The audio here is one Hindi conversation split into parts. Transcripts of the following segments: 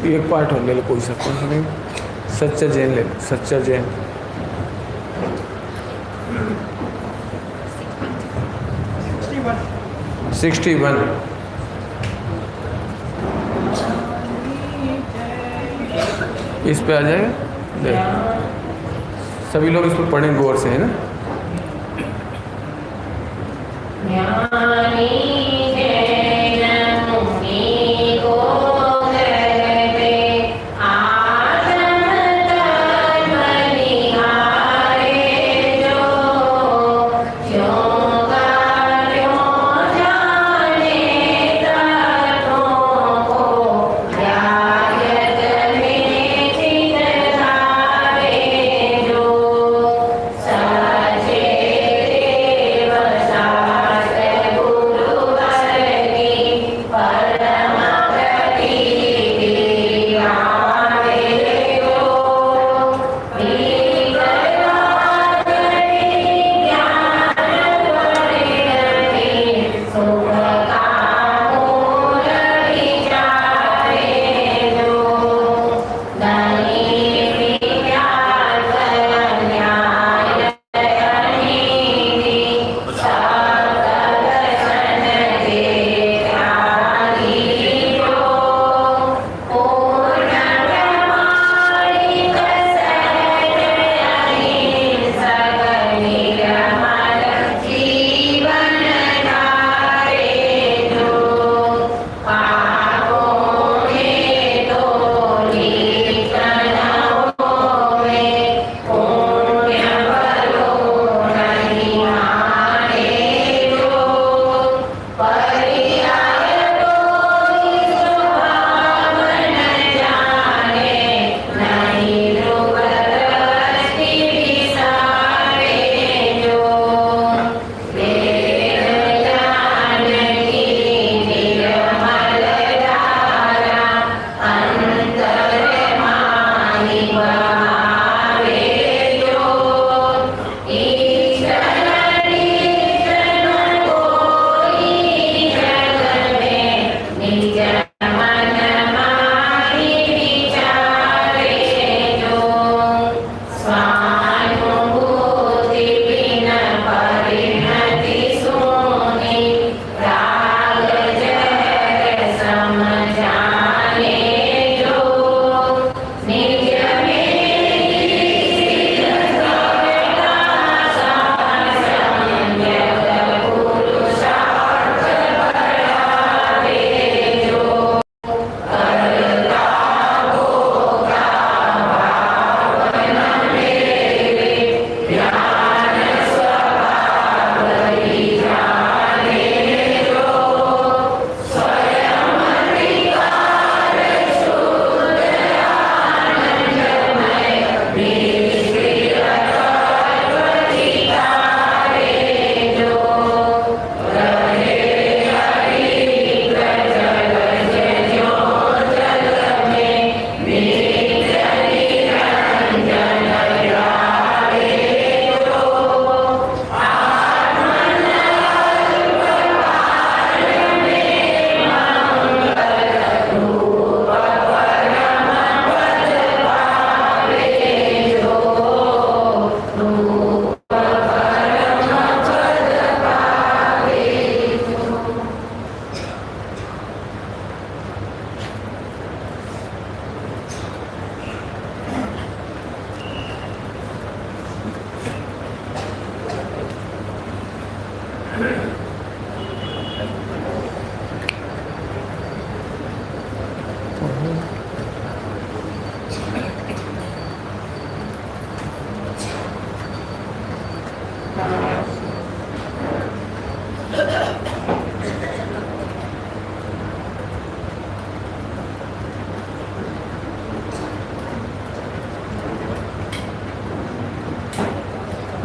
एक पार्ट और ले लो, कोई सा नहीं। सच्चा जैन ले लो, सच्चा जैन। Sixty one. इस पे आ जाएगा, ले सभी लोग इस पर पढ़ें गौर से, है ना।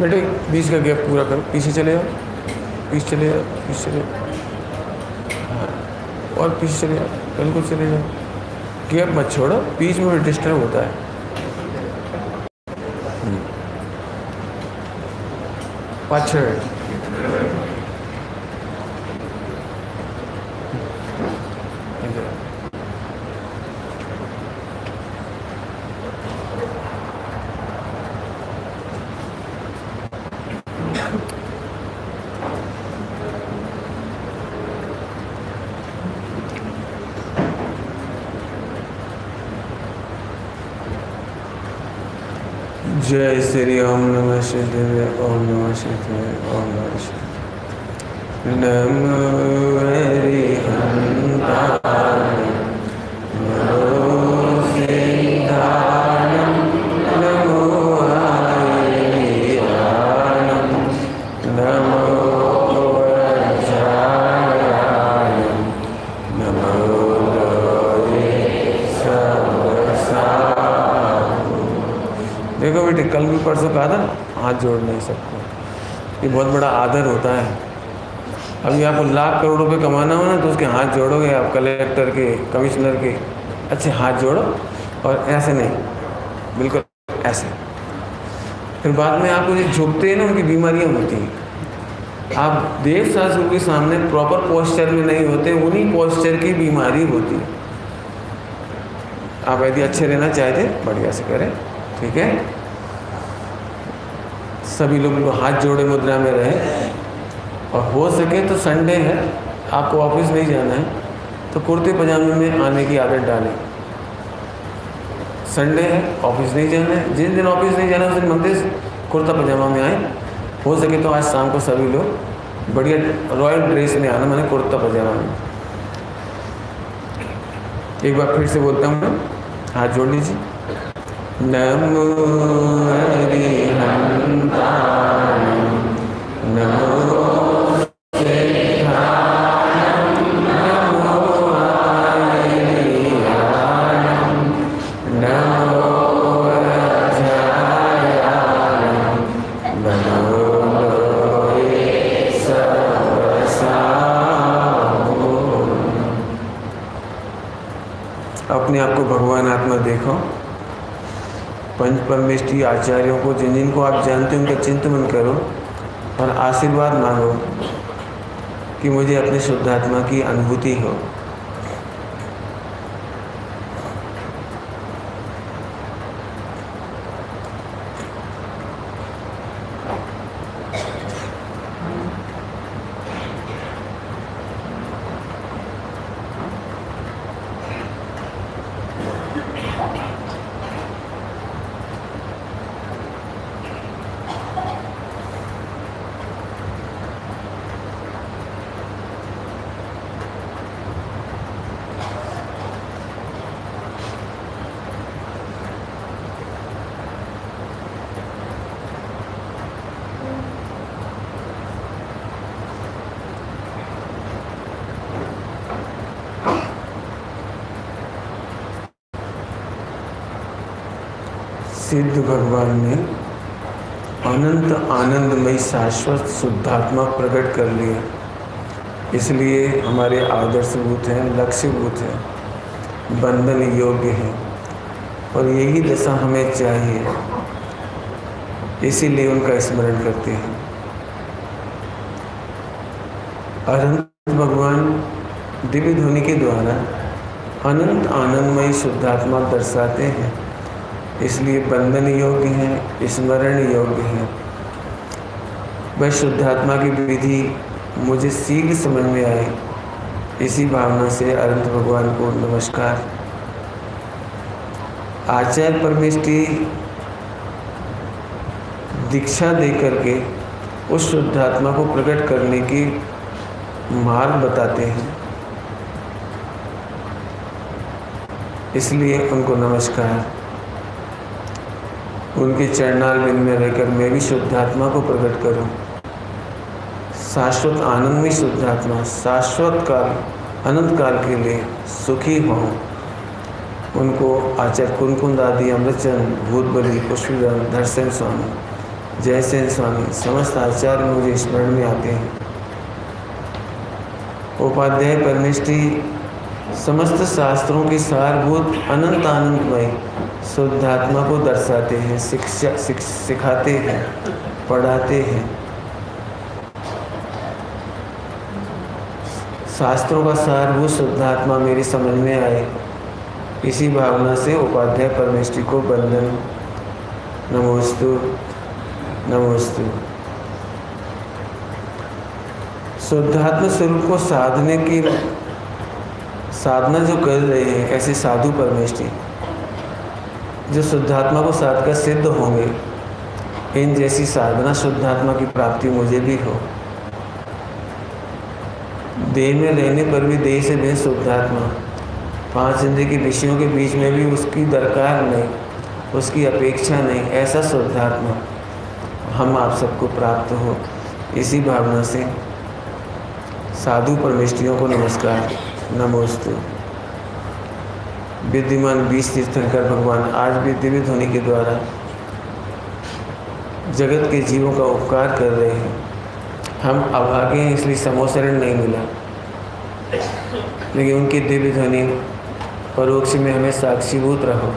बेटे बीच का गैप पूरा करो, पीछे चले जाओ, पीछे चले जाओ, पीछे चले जाओ, हाँ और पीछे चले जाओ, बिल्कुल चले जाओ, गैप मत छोड़ो, बीच में डिस्टर्ब होता है। पाछड़ जय श्री ओम नमः शिवाय, ओम नमः शिवाय, ओम नमः शिवाय। नमो हरिहंताय, नमो सिद्धाणं, नमो हरियाणं, नमो वज्राय, नमो देखो बेटे, कल भी परसों कहा था ना, हाथ जोड़ नहीं सबको, ये बहुत बड़ा आदर होता है। अभी आपको लाख करोड़ रुपए कमाना हो ना, तो उसके हाथ जोड़ोगे आप, कलेक्टर के, कमिश्नर के, अच्छे हाथ जोड़ो, और ऐसे नहीं, बिल्कुल ऐसे। फिर बाद में आपको जो झुकते हैं ना, उनकी बीमारियां होती हैं। आप देव शास्त्र के सामने प्रॉपर पोस्चर में नहीं होते, उन्हीं पोस्चर की बीमारी होती है। आप यदि अच्छे रहना चाहते बढ़िया से करें, ठीक है। सभी लोगों को हाथ जोड़े मुद्रा में रहे, और हो सके तो संडे है, आपको ऑफिस नहीं जाना है, तो कुर्ते पजामे में आने की आदत डालें। संडे है, ऑफिस नहीं जाना है, जिस दिन ऑफिस नहीं जाना है उस दिन मंदिर कुर्ता पजामा में आए। हो सके तो आज शाम को सभी लोग बढ़िया रॉयल ड्रेस में आना, मैंने कुर्ता पजामा में। एक बार फिर से बोलता हूँ, हाथ जोड़ लीजिए। नमो हरिहंताय, नमो सिद्धाणं, नमो हरियाणं, नमो वज्राय, नमो अपने आप को भगवान आत्मा देखो। पंच परमेष्ठी आचार्यों को, जिन जिनको आप जानते हैं, उनका चिंतन करो और आशीर्वाद मांगो कि मुझे अपने शुद्धात्मा की अनुभूति हो। सिद्ध भगवान ने अनंत आनंदमयी शाश्वत शुद्धात्मा प्रकट कर लिया, इसलिए हमारे आदर्शभूत हैं, लक्ष्यभूत हैं, बंधन योग्य हैं, और यही दशा हमें चाहिए। इसीलिए उनका स्मरण करते हैं। अनंत भगवान दिव्य ध्वनि के द्वारा अनंत आनंदमयी शुद्धात्मा दर्शाते हैं, इसलिए बंधन योग्य हैं, स्मरण योग्य हैं। वह शुद्धात्मा की विधि मुझे शीघ्र समझ में आए, इसी भावना से अनंत भगवान को नमस्कार। आचार्य परमेष्ठी दीक्षा दे करके उस शुद्धात्मा को प्रकट करने की मार्ग बताते हैं, इसलिए उनको नमस्कार। उनके चरणाल बिंद में रहकर मैं भी शुद्धात्मा को प्रकट करूं। शाश्वत आनंद में शुद्धात्मा शाश्वत काल, अनंत काल के लिए सुखी हों। उनको आचार्य कुनकुंद आदि, अमृतचंद, भूतबली, पुष्पीधर, धरसेन स्वामी जयसेन स्वामी समस्त आचार्य मुझे स्मरण में आते हैं। उपाध्याय परमेष्ठी समस्त शास्त्रों की सारभूत अनंत आनंदमय शुद्धात्मा को दर्शाते हैं, सिखाते हैं, पढ़ाते हैं। शास्त्रों का सारभूत शुद्धात्मा मेरी समझ में आए, इसी भावना से उपाध्याय परमेष्ठी को वंदन। नमोस्तु नमोस्तु। शुद्धात्मा स्वरूप को साधने की साधना जो कर रहे हैं ऐसे साधु परमेष्ठी जो शुद्धात्मा को साध कर सिद्ध होंगे, इन जैसी साधना शुद्धात्मा की प्राप्ति मुझे भी हो। देह में रहने पर भी देह से भेद शुद्धात्मा, 5 इंद्रिय के विषयों के बीच में भी उसकी दरकार नहीं, उसकी अपेक्षा नहीं, ऐसा शुद्धात्मा हम आप सबको प्राप्त हो। इसी भावना से साधु परमेष्ठियों को नमस्कार। नमोस्तु। विद्यमान 20 तीर्थंकर भगवान आज भी दिव्य ध्वनि के द्वारा जगत के जीवों का उपकार कर रहे हैं। हम अभागे हैं इसलिए समोसरण नहीं मिला, लेकिन उनकी दिव्य ध्वनि परोक्ष में हमें साक्षीभूत रहो।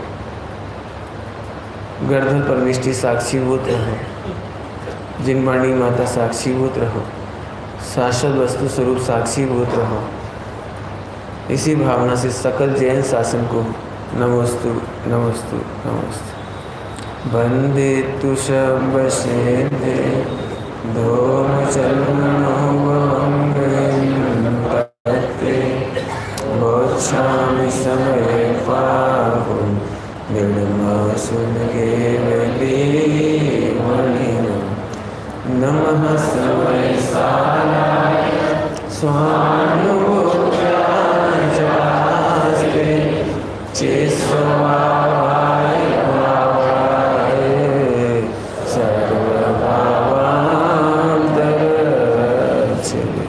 गर्दन परमेष्ठी साक्षीभूत रहो, जिनवाणी माता साक्षीभूत रहो, शाश्वत वस्तु स्वरूप साक्षीभूत रहो। इसी भावना से सकल जैन शासन को नमोस्तु नमोस्तु नमोस्तु। वंदे तु शब्दे बोच्छामि समये पाहुं नमः समय साराय स्वानुभूत्यास्ते चेस्वभावाय भावाय सर्वभावान्तरच्छेदे।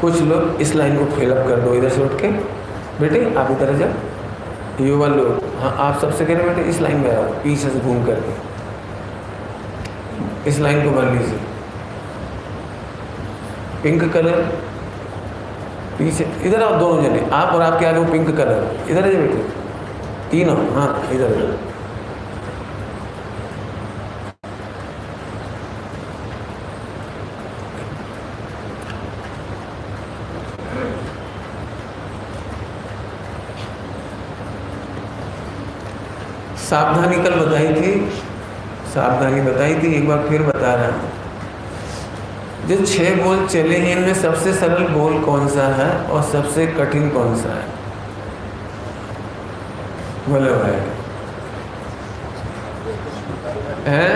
कुछ लोग इस लाइन को फिलअप कर दो, इधर से उठ के बेटे आप इधर जाओ, युवा लोग, हाँ आप सबसे कह रहे बेटे इस लाइन में आओ, पीछे से घूम करके इस लाइन को भर लीजिए। पिंक कलर पीछे, इधर आओ दोनों जने, आप और आपके आगे वो पिंक कलर, इधर है बेटे तीनों, हाँ इधर इधर। सावधानी कल बताई थी, सावधानी बताई थी, एक बार फिर बता रहा हूँ। जो 6 बोल चले हैं इनमें सबसे सरल बोल कौन सा है और सबसे कठिन कौन सा है? बोलो भाई है।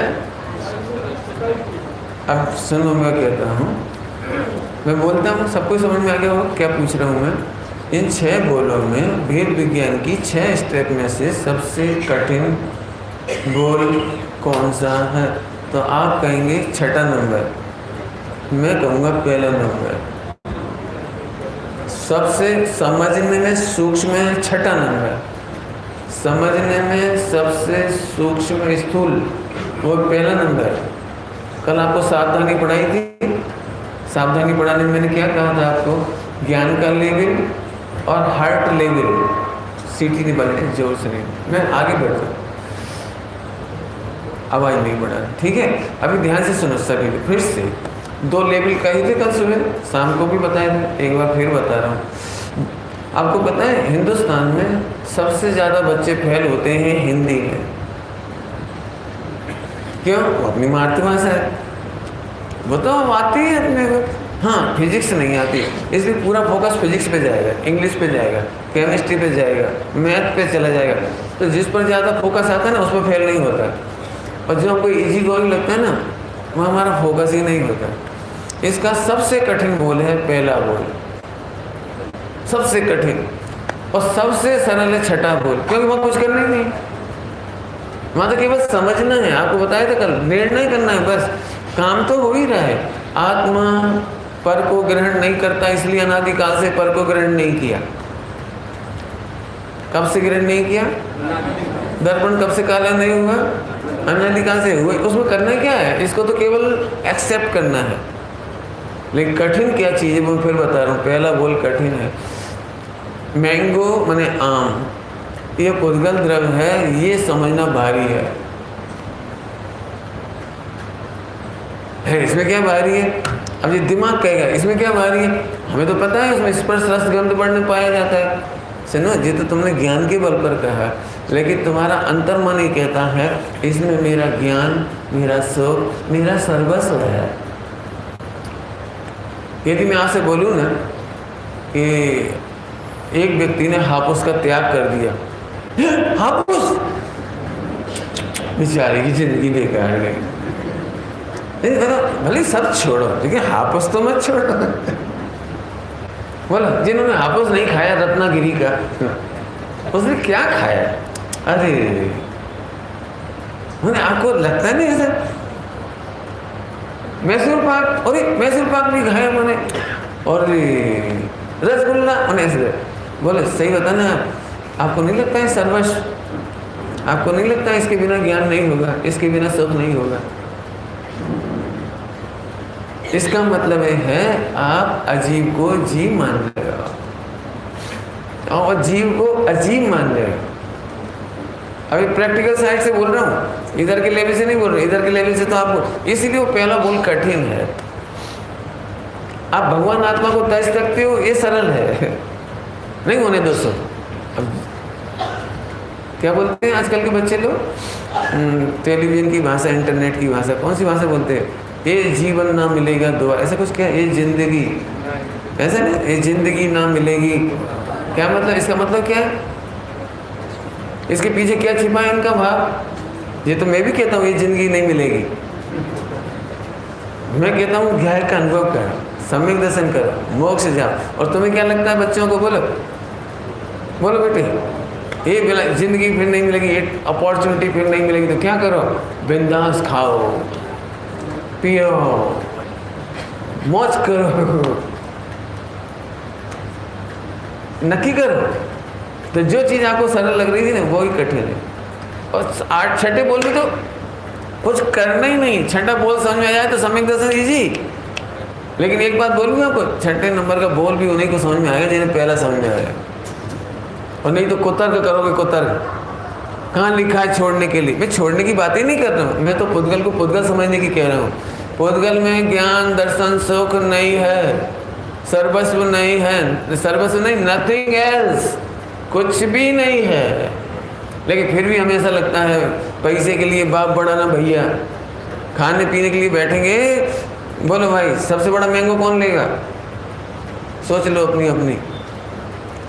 अब सुनो मैं कहता हूँ, मैं बोलता हूँ सबको समझ में आ गया होगा क्या पूछ रहा हूँ मैं। इन 6 बोलों में भेद विज्ञान की 6 स्टेप में से सबसे कठिन बोल कौन सा है? तो आप कहेंगे 6ठा नंबर, मैं कहूँगा पहला नंबर। सबसे समझने में सूक्ष्म है 6ठा नंबर, समझने में सबसे सूक्ष्म स्थूल वो पहला नंबर। कल आपको सावधानी पढ़ाई थी, सावधानी पढ़ाने में मैंने क्या कहा था आपको? ज्ञान का लेवल और हार्ट लेवल, सीटी नहीं बनने जोर से नहीं, मैं आगे बढ़ता हूँ, आवाज़ नहीं बढ़ा, ठीक है। अभी ध्यान से सुनो सभी, फिर से 2 लेवल कहे थे कल सुबह, शाम को भी बताए थे, एक बार फिर बता रहा हूँ। आपको पता है हिंदुस्तान में सबसे ज़्यादा बच्चे फेल होते हैं हिंदी में। क्यों? वो अपनी मातृभाषा है, वो तो आती है अपने को। हाँ, फिजिक्स नहीं आती, इसलिए पूरा फोकस फिजिक्स पे जाएगा, इंग्लिश पे जाएगा, केमिस्ट्री पे जाएगा, मैथ पे चला जाएगा। तो जिस पर ज़्यादा फोकस आता है ना उस पर फेल नहीं होता, और जो हमको इजी गोइंग लगता है ना वो हमारा फोकस ही नहीं होता। इसका सबसे कठिन बोल है पहला बोल, सबसे कठिन, और सबसे सरल है 6ठा बोल, क्योंकि वहाँ कुछ करना ही नहीं, वहाँ तो केवल समझना है। आपको बताया था कल, निर्णय करना है, बस काम तो हो ही रहा है। आत्मा पर को ग्रहण नहीं करता, इसलिए अनादिकाल से पर को ग्रहण नहीं किया। कब से ग्रहण नहीं किया? दर्पण कब से काला नहीं हुआ? अनादिकाल से हुआ। उसमें करना क्या है? इसको तो केवल एक्सेप्ट करना है। लेकिन कठिन क्या चीज़ है मैं फिर बता रहा हूँ। पहला बोल कठिन है। मैंगो माने आम, ये पुद्गल द्रव्य है, ये समझना भारी है। इसमें क्या भारी है? अब ये दिमाग कहेगा इसमें क्या भारी है? हमें तो पता है इसमें स्पर्श रस गंध वर्ण पाया जाता है। सुनो, ये तो तुमने ज्ञान के बल पर कहा, लेकिन तुम्हारा अंतर्मन ही कहता है इसमें मेरा ज्ञान, मेरा सुख, मेरा सर्वस्व है। यदि मैं आपसे बोलूँ ना कि एक व्यक्ति ने हापुस का त्याग कर दिया, हापुस, बेचारे की जिंदगी बेकार गई। भले सब छोड़ो, लेकिन हापुस तो मत छोड़ो। बोला जिन्होंने हापुस नहीं खाया रत्नागिरी का, उसने क्या खाया? अरे मुझे आपको लगता नहीं ऐसा? मैसूर पाक, अरे मैसूर पाक भी खाया मैंने, और रसगुल्ला मैंने ऐसे। बोले सही बता ना, आपको नहीं लगता है सर्वस्व? आपको नहीं लगता इसके बिना ज्ञान नहीं होगा, इसके बिना सुख नहीं होगा? इसका मतलब है आप अजीब को जीव मान रहे हो और जीव को अजीब मान रहे हो। अभी प्रैक्टिकल साइड से बोल रहा हूँ, इधर के लेवल से नहीं बोल रहा। इधर के लेवल से तो आपको, इसीलिए वो पहला बोल कठिन है। आप भगवान आत्मा को तज सकते हो, ये सरल है। नहीं होने दोस्तों। अब क्या बोलते हैं आजकल के बच्चे लोग? टेलीविजन की भाषा, इंटरनेट की भाषा, कौन सी भाषा बोलते हैं? ये जीवन ना मिलेगा दुआ, ऐसा कुछ क्या? ये जिंदगी, ऐसा नहीं, ये जिंदगी ना मिलेगी। क्या मतलब? इसका मतलब क्या है? इसके पीछे क्या छिपा है इनका भाव? ये तो मैं भी कहता हूँ ये जिंदगी नहीं मिलेगी। मैं कहता हूँ ज्ञान का अनुभव करो, सम्यक दर्शन करो, मोक्ष जाओ। और तुम्हें क्या लगता है बच्चों को? बोलो बोलो बेटे, ये जिंदगी फिर नहीं मिलेगी, ये अपॉर्चुनिटी फिर नहीं मिलेगी, तो क्या करो? बिंदास खाओ, पियो, मौज करो, नक्की करो। तो जो चीज़ आपको सरल लग रही थी ना, वो ही कठिन है। और 8 छठे बोल में तो कुछ करना ही नहीं। छठा बोल समझ में आ जाए तो सम्यक दर्शन कीजिए। लेकिन एक बात बोलूँगा आपको, छठे नंबर का बोल भी उन्हीं को समझ में आएगा जिन्हें पहला समझ में आएगा। और नहीं तो कुतर्क करोगे, कुतर्क। कहाँ लिखा है छोड़ने के लिए? मैं छोड़ने की बात ही नहीं कर रहा हूँ, मैं तो पुद्गल को पुद्गल समझने की कह रहा हूँ। पुद्गल में ज्ञान, दर्शन, सुख नहीं है, सर्वस्व नहीं है, सर्वस्व नहीं, नथिंग एल्स, कुछ भी नहीं है। लेकिन फिर भी हमें ऐसा लगता है पैसे के लिए बाप बड़ा ना भैया। खाने पीने के लिए बैठेंगे, बोलो भाई सबसे बड़ा मैंगो कौन लेगा? सोच लो अपनी अपनी।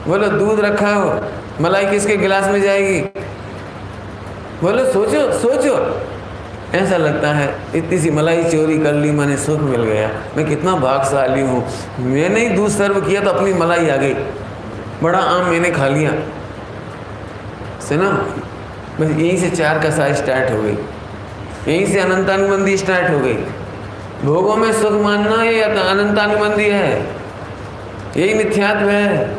बोलो दूध रखा हो, मलाई किसके गिलास में जाएगी? बोलो सोचो सोचो। ऐसा लगता है इतनी सी मलाई चोरी कर ली, मैंने सुख मिल गया, मैं कितना भाग्यशाली हूँ। मैंने ही दूध सर्व किया तो अपनी मलाई आ गई, बड़ा आम मैंने खा लिया। सुना, बस यहीं से 4 का साइज स्टार्ट हो गई, यहीं से अनंतानुबंधी स्टार्ट हो गई। भोगों में सुख मानना ये अनंतानुबंधी है, यही मिथ्यात्व है।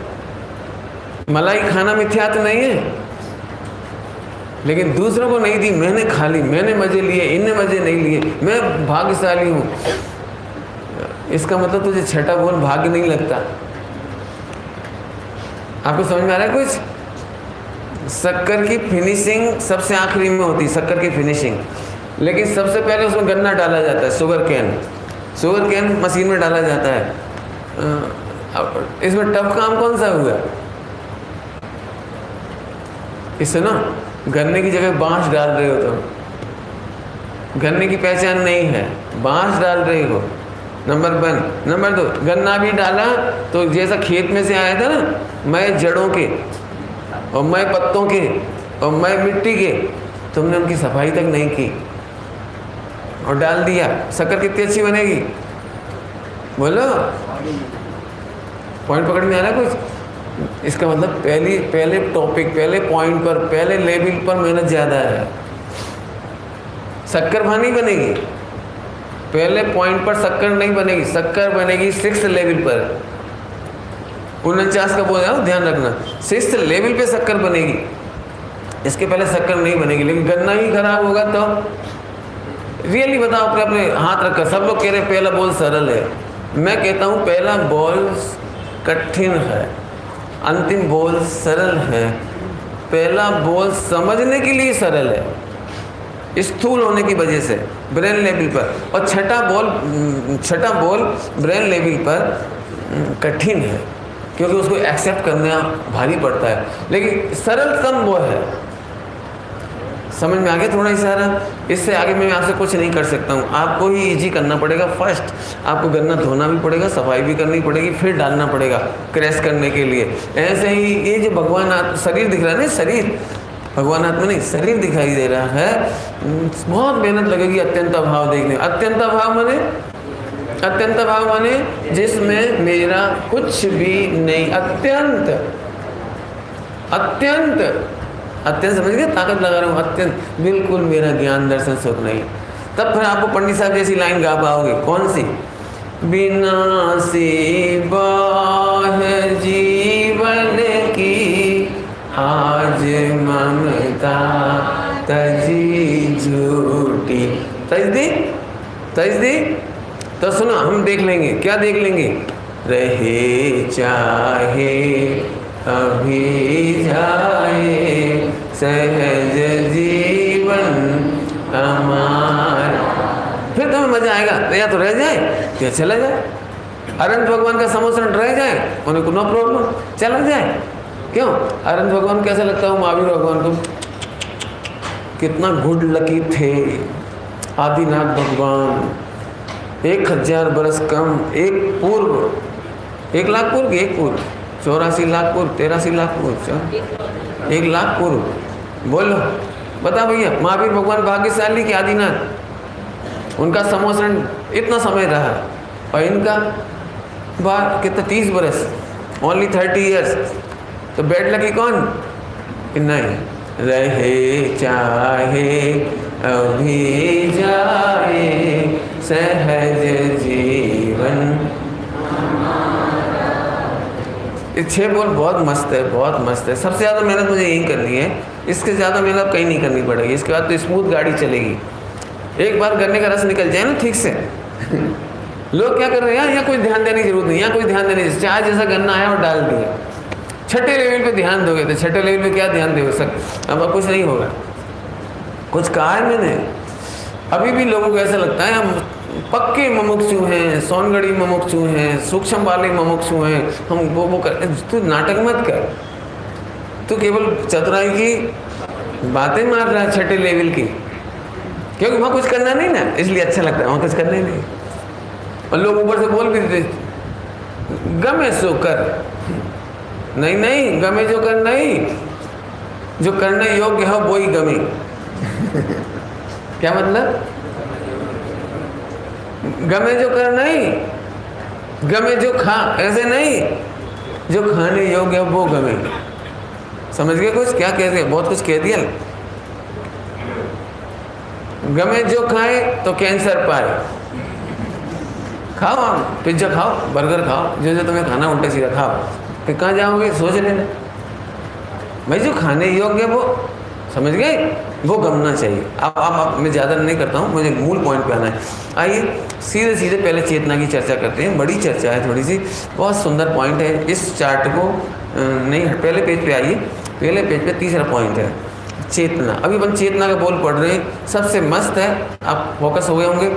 मलाई खाना मिथ्यात्व नहीं है, लेकिन दूसरों को नहीं दी, मैंने खा ली, मैंने मजे लिए, इनने मजे नहीं लिए, मैं भाग्यशाली हूँ। इसका मतलब तुझे छठा बोल भाग्य नहीं लगता। आपको समझ में आ रहा है कुछ? शक्कर की फिनिशिंग सबसे आखिरी में होती है, शक्कर की फिनिशिंग। लेकिन सबसे पहले उसमें गन्ना डाला जाता है, sugar cane. Sugar cane machine में डाला जाता है। इसमें टफ काम कौन सा हुआ? इससे ना गन्ने की जगह बांस डाल रहे हो, तो गन्ने की पहचान नहीं है, बांस डाल रहे हो, नंबर 1। नंबर 2, गन्ना भी डाला तो जैसा खेत में से आया था ना, मैं जड़ों के और मैं पत्तों के और मैं मिट्टी के, तुमने उनकी सफाई तक नहीं की और डाल दिया। शक्कर कितनी अच्छी बनेगी? बोलो, पॉइंट पकड़ में आ रहा है कुछ? इसका मतलब पहले टॉपिक, पहले पॉइंट पर, पहले लेवल पर मेहनत ज़्यादा है। शक्कर भानी बनेगी। पहले पॉइंट पर शक्कर नहीं बनेगी, शक्कर बनेगी 6th लेवल पर। 49 का बोल रहा हूँ, ध्यान रखना, 6th लेवल पे शक्कर बनेगी, इसके पहले शक्कर नहीं बनेगी। लेकिन गन्ना ही खराब होगा तो रियली बताओ, अपने अपने हाथ रखकर। सब लोग कह रहे पहला बॉल सरल है, मैं कहता हूँ पहला बॉल कठिन है, अंतिम बॉल सरल है। पहला बॉल समझने के लिए सरल है, स्थूल होने की वजह से ब्रेन लेवल पर, और छठा बॉल ब्रेन लेवल पर कठिन है, क्योंकि उसको एक्सेप्ट करना भारी पड़ता है। लेकिन सरलतम वो है। समझ में आ गया थोड़ा इशारा? इससे आगे मैं आपसे कुछ नहीं कर सकता हूँ, आपको ही इजी करना पड़ेगा। फर्स्ट आपको गन्ना धोना भी पड़ेगा, सफाई भी करनी पड़ेगी, फिर डालना पड़ेगा क्रैश करने के लिए। ऐसे ही ये जो भगवान शरीर दिख रहा है ना, शरीर भगवान आत्मा नहीं, शरीर दिखाई दे रहा है, बहुत मेहनत लगेगी अत्यंत अभाव देखने। अत्यंत अभाव माने, अत्यंत अभाव माने जिसमें मेरा कुछ भी नहीं, अत्यंत अत्यंत अत्यंत, समझ गए? ताकत लगा रहा हूँ, अत्यंत, बिल्कुल मेरा ज्ञान दर्शन सुख नहीं। तब फिर आपको पंडित साहब जैसी लाइन गा पाओगे। कौन सी? विनाशी बाह जीवन की, आज ममता तजी झूठी। तज दी तो सुनो, हम देख लेंगे। क्या देख लेंगे? रहे चाहे अभी जाए सहज जीवन हमारा। फिर तुम्हें मजा आएगा, या तो रह जाए या चला जाए। अनंत भगवान का समोसरण रह जाए, उन्हें को नो प्रॉब्लम, चला जाए। क्यों? अनंत भगवान कैसा लगता है? महावीर भगवान को कितना गुड लकी थे। आदिनाथ भगवान 1000 बरस कम, एक पूर्व, 1 लाख पूर्व, 84 लाख पूर्व, 83 लाख पूर्व, 1 लाख पूर्व। बोलो, बता भैया, महावीर भगवान भाग्यशाली के आदिनाथ, उनका समोसरण इतना समय रहा, और इनका बार कितना 30 बरस, ओनली 30 ईयर्स। तो बैड लकी कौन? नहीं, रहे चाहे अभी जाए सहज जीवन। ये 6 बोल बहुत मस्त है, बहुत मस्त है। सबसे ज़्यादा मेहनत मुझे यही करनी है, इसके ज़्यादा मेहनत कहीं नहीं करनी पड़ेगी। इसके बाद तो स्मूथ गाड़ी चलेगी। एक बार गन्ने का रस निकल जाए ना ठीक से लोग क्या कर रहे हैं, यहाँ कोई ध्यान देने की जरूरत नहीं, यहाँ कोई ध्यान देने की, चाय जैसा गन्ना आया और डाल दिया। छठे लेवल पे ध्यान दोगे तो छठे लेवल पे क्या ध्यान दोगे? सब अब कुछ नहीं होगा। कुछ कहा है मैंने? अभी भी लोगों को ऐसा लगता है हम पक्के मुमुक्षु हैं, सोनगढ़ी मुमुक्षु हैं, सूक्ष्म वाले मुमुक्षु हैं, हम वो कर। तू नाटक मत कर, तू केवल चतुराई की बातें मार रहा है छठे लेवल की, क्योंकि वहाँ कुछ करना नहीं ना, इसलिए अच्छा लगता है, वहाँ कुछ करना ही नहीं। और लोग ऊपर से बोल भी देते गमे सो कर, नहीं गमे जो कर नहीं, जो करने योग्य है वो ही गमे। क्या मतलब? गमे जो कर नहीं, गमे जो खा, ऐसे नहीं, जो खाने योग्य है वो गमे। समझ गए कुछ? क्या कह दिया? बहुत कुछ कह दिया। गमे जो खाए तो कैंसर पाए। खाओ, पिज्जा खाओ, बर्गर खाओ, जो जो तुम्हें खाना उल्टा सीधा खाओ, फिर कहाँ जाओगे सोच लेना। भाई जो खाने योग्य वो, समझ गए, वो गमना चाहिए। अब मैं ज़्यादा नहीं करता हूँ, मुझे मूल पॉइंट पे आना है। आइए सीधे सीधे पहले चेतना की चर्चा करते हैं। बड़ी चर्चा है थोड़ी सी, बहुत सुंदर पॉइंट है। इस चार्ट को नहीं, पहले पेज पे आइए। पहले पेज पे तीसरा पॉइंट है चेतना। अभी अपन चेतना का बोल पढ़ रहे हैं, सबसे मस्त है। आप फोकस हो गए होंगे,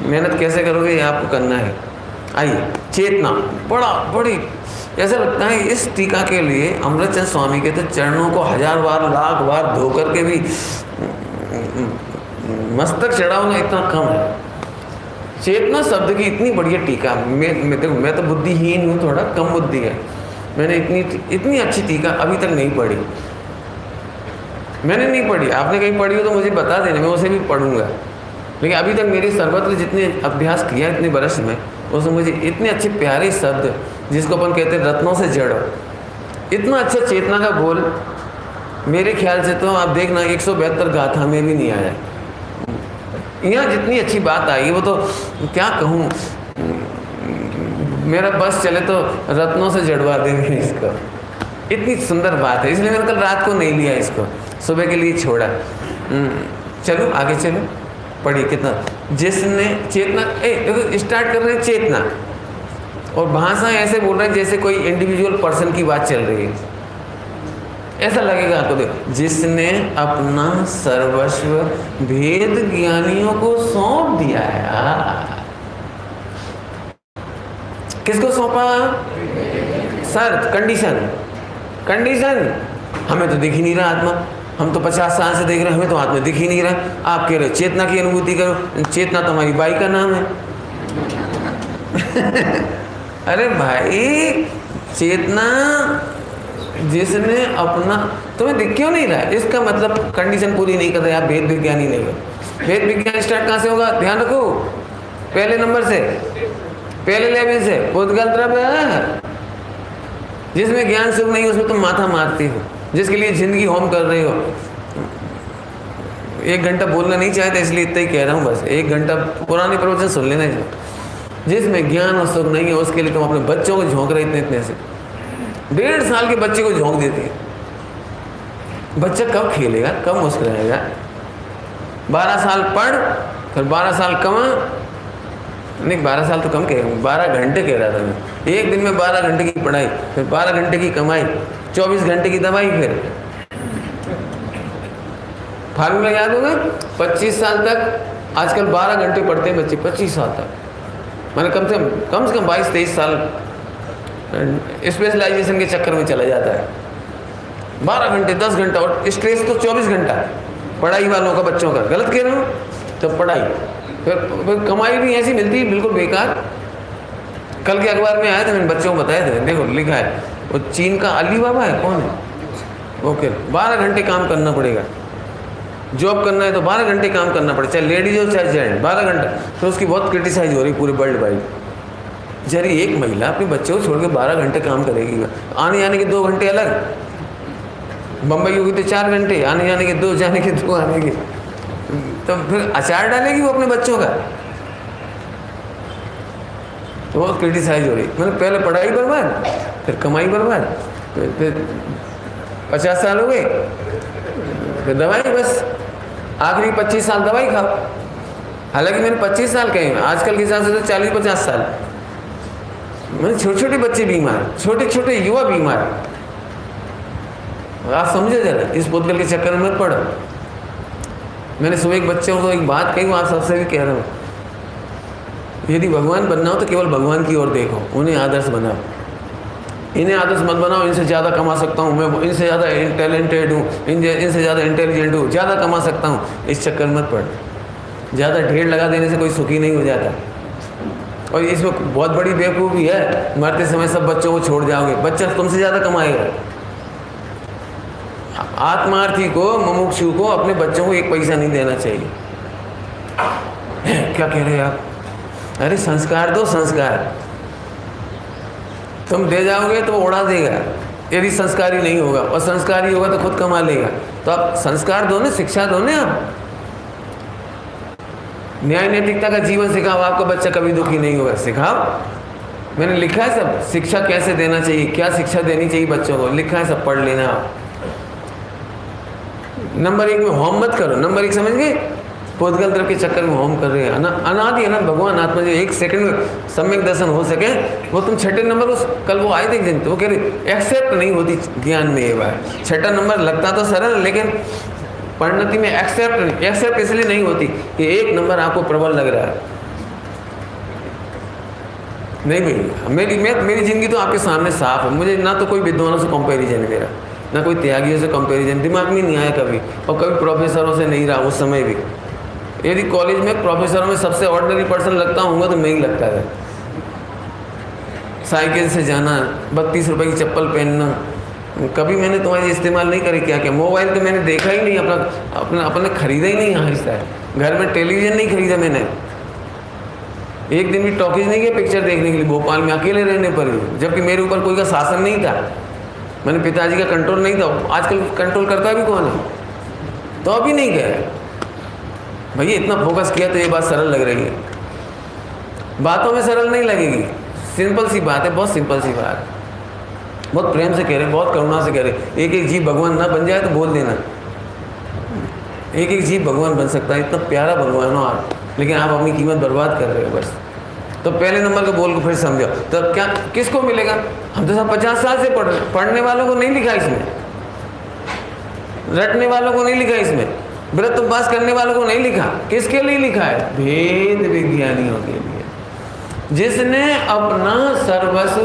मेहनत कैसे करोगे ये आपको करना है। आइए चेतना, बड़ी ऐसा लगता है इस टीका के लिए अमृतचंद स्वामी के तो चरणों को 1000 बार लाख बार धो करके भी मस्तक चढ़ाओ ना, इतना कम है। चेतना शब्द की इतनी बढ़िया टीका, मैं तो बुद्धिहीन हूँ, थोड़ा कम बुद्धि है, मैंने इतनी अच्छी टीका अभी तक नहीं पढ़ी। मैंने नहीं पढ़ी, आपने कहीं पढ़ी हो तो मुझे बता देना, मैं उसे भी पढ़ूंगा। लेकिन अभी तक मेरी सर्वत्र जितने अभ्यास किया इतने बरस में, उसमें मुझे इतने अच्छे प्यारे शब्द, जिसको अपन कहते हैं रत्नों से जड़ो, इतना अच्छा चेतना का बोल मेरे ख्याल से तो आप देखना 172 गाथा में भी नहीं आया। यहाँ जितनी अच्छी बात आई वो तो क्या कहूँ, मेरा बस चले तो रत्नों से जड़वा देंगे इसको, इतनी सुंदर बात है। इसलिए मैंने कल रात को नहीं लिया इसको, सुबह के लिए छोड़ा। चलो आगे चलो, पढ़िए कितना। जिसने चेतना, स्टार्ट कर रहे हैं चेतना, और भाषा ऐसे बोल रहे हैं जैसे कोई इंडिविजुअल पर्सन की बात चल रही है, ऐसा लगेगा आपको। देखो, जिसने अपना सर्वस्व भेद ज्ञानियों को सौंप दिया है। किसको सौंपा? शर्त, कंडीशन। हमें तो दिख ही नहीं रहा आत्मा, हम तो 50 साल से देख रहे हैं, हमें तो आत्मा दिख ही नहीं रहा। आप कह रहे हो चेतना की अनुभूति करो, चेतना तो हमारी बाई का नाम है। अरे भाई, चेतना जिसने अपना, तुम्हें दिख क्यों नहीं रहा है? इसका मतलब कंडीशन पूरी नहीं कर रहे आप, भेद विज्ञान ही नहीं हो। भेद विज्ञान स्टार्ट कहाँ से होगा? ध्यान रखो, पहले नंबर से, पहले लेवल से। भूतकाल तरफ जिसमें ज्ञान सुख नहीं, उसमें तुम माथा मारती हो, जिसके लिए जिंदगी होम कर रहे हो। 1 घंटा बोलना नहीं चाहते, इसलिए इतना ही कह रहा हूँ बस। 1 घंटा पुराने प्रवचन सुन लेना। जिसमें ज्ञान और सुख नहीं है, उसके लिए तुम अपने बच्चों को झोंक रहे इतने से। 1.5 साल के बच्चे को झोंक देते हैं। बच्चा कब खेलेगा, कब मुस्कुराएगा? 12 साल पढ़, फिर 12 साल कमा, नहीं 12 साल तो कम कह, 12 घंटे कह रहा था मैं। एक दिन में 12 घंटे की पढ़ाई, फिर 12 घंटे की कमाई, 24 घंटे की दवाई। फिर फार्मूला याद होगा? 25 साल तक, आजकल 12 घंटे पढ़ते हैं बच्चे 25 साल तक, मैंने कम से कम 22-23 साल स्पेशलाइजेशन के चक्कर में चला जाता है। 12 घंटे, 10 घंटा, और स्ट्रेस तो 24 घंटा पढ़ाई वालों का, बच्चों का। गलत कह रहे हो? तो पढ़ाई, फिर कमाई भी ऐसी मिलती है बिल्कुल बेकार। कल के अखबार में आया था, मैंने बच्चों को बताया था, देखो लिखा है, वो चीन का अली बाबा है, कौन है? ओके, 12 घंटे काम करना पड़ेगा। जॉब करना है तो 12 घंटे काम करना पड़ेगा, चाहे लेडीज हो चाहे जेंट, 12 घंटा। तो उसकी बहुत क्रिटिसाइज हो रही पूरे वर्ल्ड वाइड। जरी एक महिला अपने बच्चों को छोड़ के 12 घंटे काम करेगी, आने जाने के 2 घंटे अलग। बम्बई होगी तो 4 घंटे, आने जाने के 2, जाने के 2, आने के, तो फिर अचार डालेगी वो अपने बच्चों का। तो बहुत क्रिटिसाइज हो रही। मैंने पहले पढ़ाई बर्बाद, फिर कमाई बर्बाद, फिर 50 साल हो गए, फिर दवाई, बस आखिरी 25 साल दवाई खाओ। हालांकि मैंने 25 साल कहे, आजकल के हिसाब से तो 40-50 साल। मैंने छोटे छोटे बच्चे बीमार, छोटे छोटे युवा बीमार। आप समझे जरा, इस बोतल के चक्कर में मत पड़ो। मैंने सुबह एक बच्चे को एक बात कही, वो आप सबसे भी कह रहा हूँ, यदि भगवान बनना हो तो केवल भगवान की ओर देखो, उन्हें आदर्श बनाओ। इन्हें आदर्श मत बनाओ, इनसे ज़्यादा कमा सकता हूँ मैं, इनसे ज़्यादा टैलेंटेड हूँ, इनसे ज़्यादा इंटेलिजेंट हूँ, ज़्यादा कमा सकता हूँ। इस चक्कर मत पड़। ज़्यादा ढेर लगा देने से कोई सुखी नहीं हो जाता। और इसमें बहुत बड़ी बेवकूफ़ी है, मरते समय सब बच्चों को छोड़ जाओगे, बच्चा तुमसे ज़्यादा कमाएगा। आत्मार्थी को, मुमुक्षु को अपने बच्चों को 1 पैसा नहीं देना चाहिए। क्या कह रहे हैं आप? अरे संस्कार दो, संस्कार। तुम दे जाओगे तो वो उड़ा देगा, यदि संस्कारी नहीं होगा, और संस्कारी होगा तो खुद कमा लेगा। तो आप संस्कार दो ना, शिक्षा दो ना। आप न्याय नैतिकता का जीवन सिखाओ, आपका बच्चा कभी दुखी नहीं होगा। सिखाओ, मैंने लिखा है सब, शिक्षा कैसे देना चाहिए, क्या शिक्षा देनी चाहिए बच्चों को, लिखा है सब, पढ़ लेना आप। नंबर 1 में होम मत करो। नंबर 1 समझ गए? भूतकाल तरफ के चक्कर में होम कर रहे हैं। अनादि अनंत भगवान आत्मा जो 1 सेकंड में सम्यक दर्शन हो सके, वो तुम 6ठे नंबर, उस कल वो आए थे एक दिन, तो वो कह रही एक्सेप्ट नहीं होती ज्ञान में। ये बात 6ठा नंबर लगता तो सरल, लेकिन परिणति में एक्सेप्ट इसलिए नहीं होती कि 1 नंबर आपको प्रबल लग रहा है। नहीं भाई, मेरी जिंदगी तो आपके सामने साफ है। मुझे ना तो कोई विद्वानों से कंपैरिजन है मेरा, ना कोई त्यागियों से कंपैरिजन, दिमाग में नहीं आया कभी, और कभी प्रोफेसरों से नहीं रहा उस समय भी। यदि कॉलेज में प्रोफेसरों में सबसे ऑर्डिनरी पर्सन लगता हूँ तो नहीं लगता है। साइकिल से जाना, 32 रुपए की चप्पल पहनना, कभी मैंने तुम्हारी इस्तेमाल नहीं करी। क्या क्या मोबाइल तो मैंने देखा ही नहीं, अपने खरीदा ही नहीं। यहाँ हिस्सा है, घर में टेलीविज़न नहीं खरीदा मैंने, एक दिन भी टॉकीज नहीं गया पिक्चर देखने के लिए, भोपाल में अकेले रहने पर ही, जबकि मेरे ऊपर कोई का शासन नहीं था, मैंने पिताजी का कंट्रोल नहीं था। आजकल कंट्रोल करता भी कौन है? तो अभी नहीं गया। भैया इतना फोकस किया तो ये बात सरल लग रही है, बातों में सरल नहीं लगेगी, सिंपल सी बात है, बहुत सिंपल सी बात, बहुत प्रेम से कह रहे, बहुत करुणा से कह रहे। एक एक जीव भगवान ना बन जाए तो बोल देना, एक एक जीव भगवान बन सकता है, इतना प्यारा भगवान हो आप, लेकिन आप अपनी कीमत बर्बाद कर रहे हो बस। तो पहले नंबर को बोल को फिर समझो, तो क्या किसको मिलेगा? हम तो सब 50 साल से पढ़ रहे, पढ़ने वालों को नहीं लिखा इसमें, रटने वालों को नहीं लिखा इसमें, व्रत उपवास करने वालों को नहीं लिखा। किसके लिए लिखा है? भेद विज्ञानियों के लिए, जिसने अपना सर्वस्व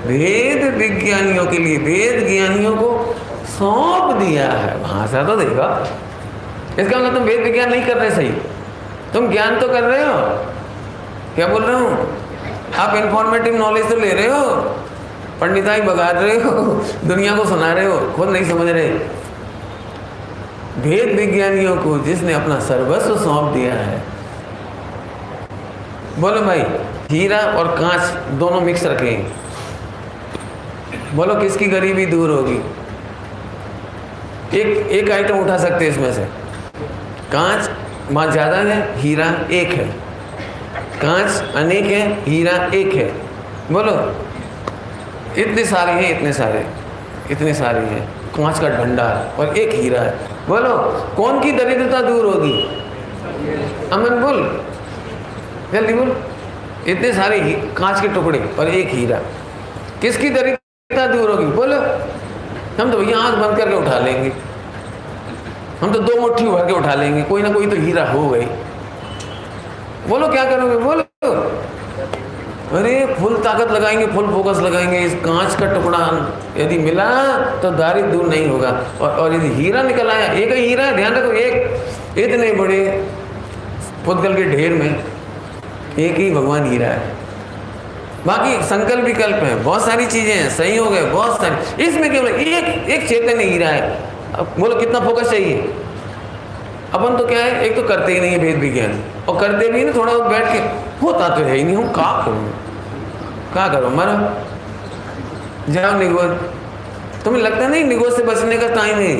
भेद विज्ञानियों के लिए, वेद ज्ञानियों को सौंप दिया है। भाषा तो देखा, इसका मतलब तुम वेद विज्ञान नहीं कर रहे सही, तुम ज्ञान तो कर रहे हो। क्या बोल रहा हूँ? आप इन्फॉर्मेटिव नॉलेज तो ले रहे हो, पंडिताई बगा रहे हो, दुनिया को सुना रहे हो, खुद नहीं समझ रहे। भेद विज्ञानियों को जिसने अपना सर्वस्व सौंप दिया है। बोलो भाई, हीरा और कांच दोनों मिक्स रखें, बोलो किसकी गरीबी दूर होगी? एक आइटम उठा सकते हैं इसमें से, कांच वहाँ ज़्यादा है, हीरा एक है, कांच अनेक है, हीरा एक है। बोलो इतने सारे हैं, इतने सारे हैं, कांच का भंडार और एक हीरा है। बोलो कौन की दरिद्रता दूर होगी? अमन बोल, जल्दी बोल। इतने सारे कांच के टुकड़े और एक हीरा, किसकी दरिद्रता दूर होगी? बोलो। हम तो भैया आँख बंद करके उठा लेंगे, हम तो 2 मुट्ठी भर के उठा लेंगे, कोई ना कोई तो हीरा हो गई। बोलो क्या करोगे? बोलो। अरे फुल ताकत लगाएंगे, फुल फोकस लगाएंगे, इस कांच का टुकड़ा यदि मिला तो दारिद्र दूर नहीं होगा। और यदि हीरा निकल आया, एक ही हीरा है, ध्यान रखो, एक इतने बड़े फुटकल के ढेर में एक ही भगवान हीरा है। बाकी संकल्प विकल्प है, बहुत सारी चीजें हैं, संयोग है बहुत सारी, इसमें केवल एक चैतन्य हीरा है। अब बोलो कितना फोकस चाहिए? अपन तो क्या है, एक तो करते ही नहीं है भेद विज्ञान, और करते भी नहीं, थोड़ा बहुत बैठ के होता तो है ही नहीं, हम क्या करो, मरो जाओ निगोद। तुम्हें लगता नहीं निगोद से बचने का टाइम है?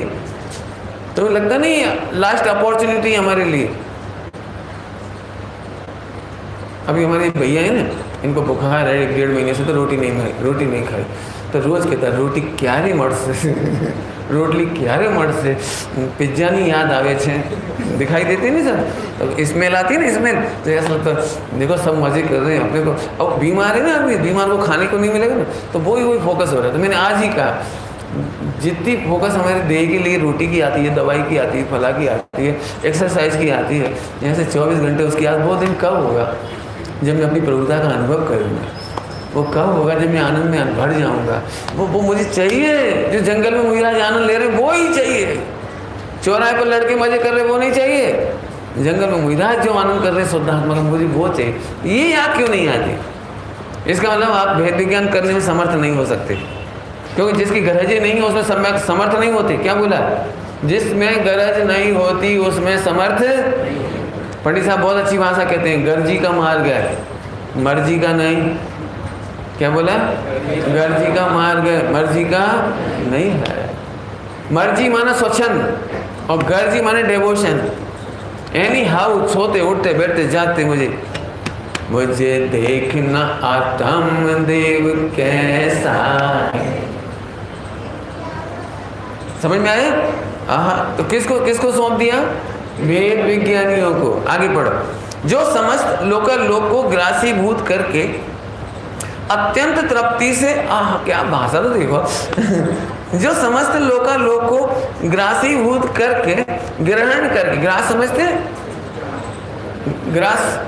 तुम्हें लगता नहीं लास्ट अपॉर्चुनिटी हमारे लिए? अभी हमारे भैया है ना, इनको बुखार है, 1-1.5 महीने से तो रोटी नहीं खाई, तो रोज कहता रोटी क्यारे मर्द से रोटली क्यारे मर्द से पिज्जा नहीं याद आवे छे, दिखाई देती नहीं सर, तो स्मेल आती है ना, स्मेल, तो ऐसा लगता है देखो सब मजे कर रहे हैं अपने को। अब बीमार है ना आदमी, बीमार को खाने को नहीं मिलेगा ना, तो वही फोकस हो रहा है। तो मैंने आज ही कहा, जितनी फोकस हमारे देह के लिए रोटी की आती है, दवाई की आती है, फला की आती है, एक्सरसाइज की आती है, जैसे 24 घंटे उसकी आज, वो दिन कब होगा जब मैं अपनी प्रभुता का अनुभव करूँगा? वो कब होगा जब मैं आनंद में भर जाऊँगा? वो मुझे चाहिए, जो जंगल में मुझे आज आनंद ले रहे वो ही चाहिए। चौराहे पर लड़के मजे कर रहे वो नहीं चाहिए, जंगल में मुझे जो आनंद कर रहे शुद्धात्मा का, मुझे वो चाहिए। ये याद क्यों नहीं आती? इसका मतलब आप भेद विज्ञान करने में समर्थ नहीं हो सकते, क्योंकि जिसकी गरजें नहीं है उसमें समर्थ नहीं होते। क्या बोला? जिसमें गरज नहीं होती उसमें समर्थ। पंडित साहब बहुत अच्छी भाषा कहते हैं, गर्जी का मार्ग है, मर्जी का नहीं। क्या बोला? गर्जी का मार्ग है, मर्जी का नहीं है। मर्जी माना स्वच्छंद और गर्जी माने डेवोशन। एनी हाउ, सोते उठते बैठते जागते मुझे देखना आत्म देव कैसा है। समझ में आया? तो किसको सौंप दिया? वेद विज्ञानियों को। आगे पढ़ो। जो समस्त लोकालोक को ग्रासीभूत करके अत्यंत तृप्ति से, क्या भाषा तो देखो जो समस्त लोकालोक को ग्रासीभूत करके, ग्रहण करके, ग्रास समझते? ग्रास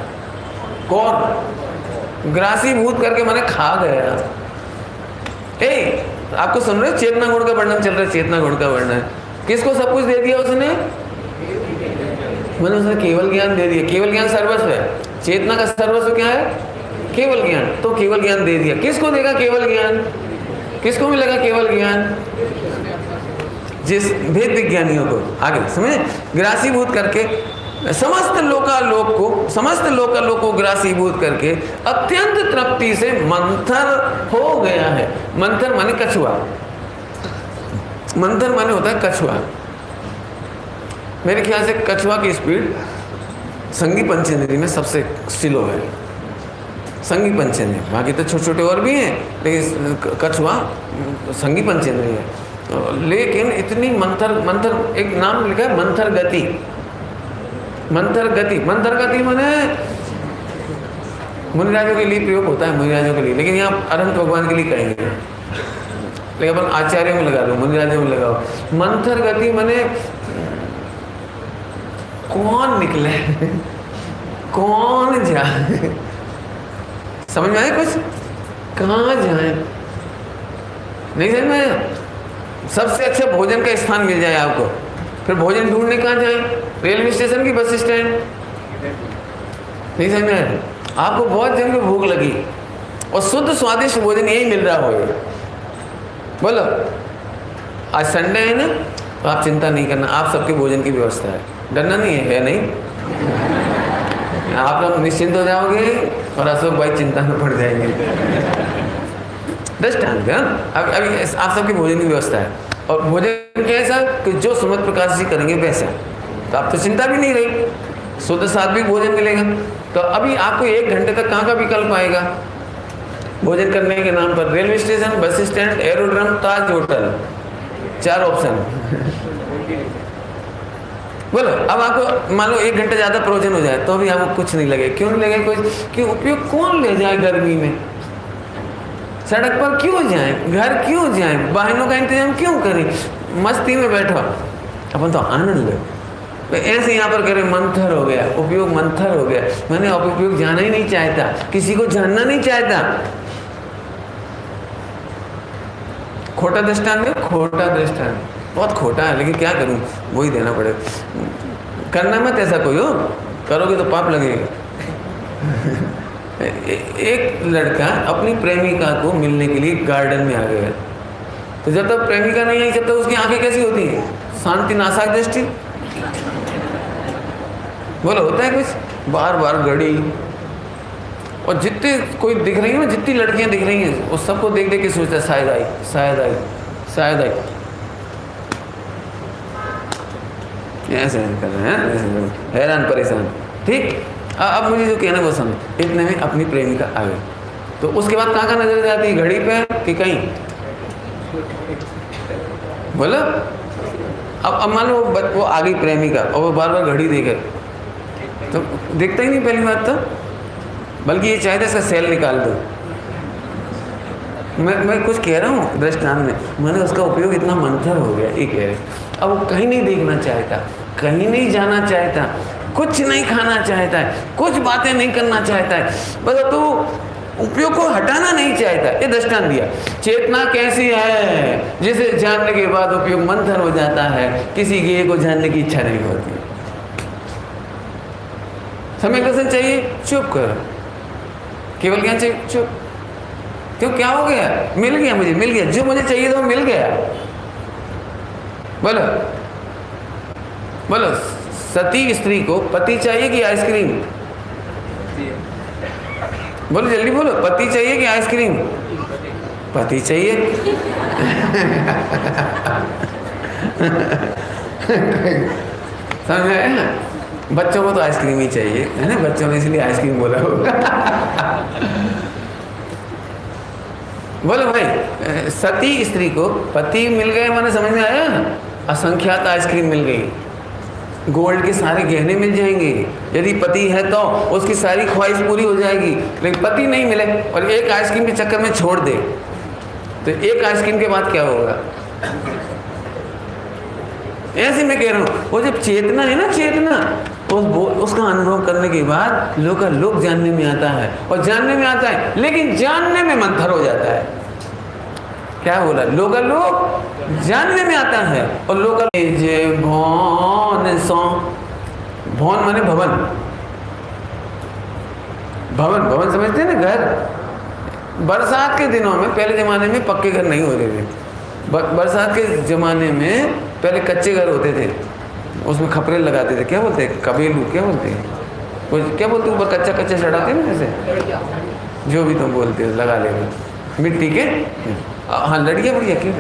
कौन? ग्रासीभूत करके माने खा गया। आपको सुन रहे हो? चेतना गुण का वर्णन चल रहा है, चेतना गुण का वर्णन। किसको सब कुछ दे दिया उसने? मैंने उसने केवल ज्ञान दे दिया। केवल ज्ञान सर्वस्व है। चेतना का सर्वस्व क्या है? केवल ज्ञान। तो केवल ज्ञान दे दिया। किसको देगा केवल ज्ञान? किसको मिलेगा केवल ज्ञान? जिस भेद विज्ञानियों को। आगे समझे? ग्रासीभूत करके समस्त लोकालोक को ग्रासीभूत करके अत्यंत तृप्ति से मंथर हो गया है। मंथर माने कछुआ। मंथर माने होता है कछुआ। मेरे ख्याल से कछुआ की स्पीड संगी पंचेंद्रिय में सबसे स्लो है संगी पंचेंद्रिय। बाकी तो छोटे छोटे और भी हैं, लेकिन कछुआ संगी पंचेंद्रिय है। लेकिन इतनी मंथर एक नाम लिखा है मंथर गति। मंथर गति माने मुनिराजों के लिए प्रयोग होता है, मुनिराजों के लिए, लेकिन यहाँ अनंत भगवान के लिए कहेंगे, लेकिन अपन आचार्यों में लगा दो, मुनिराजों में लगाओ। मंथर गति माने कौन निकले कौन जाए, समझ में आए कुछ? कहाँ जाए, नहीं समझ में आया? सबसे अच्छा भोजन का स्थान मिल जाए आपको, फिर भोजन ढूंढने कहाँ जाए? रेलवे स्टेशन की बस स्टैंड? नहीं समझ में आया? आपको बहुत जन को भूख लगी और शुद्ध स्वादिष्ट भोजन यही मिल रहा हो, बोलो आज संडे है ना, तो आप चिंता नहीं करना, आप सबके भोजन की व्यवस्था है, डरना नहीं है नहीं? आप लोग निश्चिंत हो जाओगे और अशोक भाई चिंता में पड़ जाएंगे। दृष्टांत अभी आप सबके भोजन की व्यवस्था है, और भोजन कैसा कि जो सुमत प्रकाश जी करेंगे वैसा, तो आप तो चिंता भी नहीं रही, शुद्ध सात्विक भोजन मिलेगा। तो अभी आपको 1 घंटे तक कहाँ का विकल्प आएगा भोजन करने के नाम पर? Railway station, bus stand, aerodrome, Taj hotel, 4 option. बोलो अब आपको मान लो 1 घंटे ज़्यादा प्रयोजन हो जाए तो भी आपको कुछ नहीं लगे। क्यों नहीं लगे कुछ? क्यों? उपयोग कौन ले जाए गर्मी में? सड़क पर क्यों जाए, घर क्यों जाए, वाहनों का इंतजाम क्यों करें? मस्ती में बैठो, अपन तो आनंद लो। तो ऐसे यहाँ पर कह रहे मंथर हो गया, उपयोग मंथर हो गया, मैंने उपयोग जाना ही नहीं चाहता, किसी को जानना नहीं चाहता। खोटा दृष्टांत है, खोटा दृष्टांत, बहुत खोटा है, लेकिन क्या करूं, वही देना पड़ेगा। करना मत ऐसा कोई हो, करोगे तो पाप लगेगा। एक लड़का अपनी प्रेमिका को मिलने के लिए गार्डन में आ गया, तो जब तक प्रेमिका नहीं आई तब तक उसकी आंखें कैसी होती है? शांति नासाक दृष्टि। बोलो होता है कुछ? बार बार घड़ी, और जितने कोई दिख रही है ना, जितनी लड़कियां दिख रही हैं, वो सबको देख देख के सोचता है शायद आई, शायद आई, शायद आई, ऐसे कर रहे हैं, हैरान परेशान। ठीक, अब मुझे जो कहना वो समझ, इतने में अपनी प्रेमिका आ गई, तो उसके बाद कहाँ नजर जाती है? घड़ी पे कि कहीं? बोलो अब मान लो वो आ गई प्रेमिका और वो बार बार घड़ी देखे, तो देखता ही नहीं पहली बात तो, बल्कि ये चाहते इसका सेल निकाल दो। मैं कुछ कह रहा हूँ दृष्टांत में, मैंने उसका उपयोग इतना मंथर हो गया, ये कह रहे। अब वो कहीं नहीं देखना चाहता, कहीं नहीं जाना चाहता, कुछ नहीं खाना चाहता है, कुछ बातें नहीं करना चाहता है, बस तो उपयोग को हटाना नहीं चाहता। ये दृष्टांत दिया। चेतना कैसी है जिसे जानने के बाद उपयोग मंथर हो जाता है, किसी के को जानने की इच्छा नहीं होती। समय कैसे चाहिए? चुप करो, केवल क्या चाहिए? चुप। क्यों, क्या हो गया? मिल गया, मुझे मिल गया, जो मुझे चाहिए था वो मिल गया। बोलो बोलो, सती स्त्री को पति चाहिए कि आइसक्रीम? बोलो जल्दी बोलो, पति चाहिए कि आइसक्रीम? पति चाहिए। समझ आया ना? बच्चों को तो आइसक्रीम ही चाहिए, है ना? बच्चों ने इसलिए आइसक्रीम बोला होगा। बोलो भाई, सती स्त्री को पति मिल गए, मैंने समझ में आया? असंख्यात आइसक्रीम मिल गई, गोल्ड के सारे गहने मिल जाएंगे, यदि पति है तो उसकी सारी ख्वाहिश पूरी हो जाएगी। लेकिन पति नहीं मिले और एक आइसक्रीम के चक्कर में छोड़ दे, तो एक आइसक्रीम के बाद क्या होगा? ऐसे मैं कह रहा हूँ, वो जब चेतना है ना, चेतना उसका अनुभव करने के बाद लोग जानने में आता है, और जानने में आता है, लेकिन जानने में मंथर हो जाता है। क्या बोला? लोग जानने में आता है, और भवन माने भवन, भवन समझते हैं ना? घर। बरसात के दिनों में, पहले जमाने में पक्के घर नहीं होते थे, बरसात के जमाने में पहले कच्चे घर होते थे, उसमें खपरे लगाते थे, क्या बोलते हैं? कबेलू, क्या बोलते हैं? क्या बोलते हैं? ऊपर कच्चा चढ़ाते हैं ना, जैसे जो भी तुम बोलते हो लगा लेना। मिट्टी के, हाँ लड़िया बढ़िया क्यों,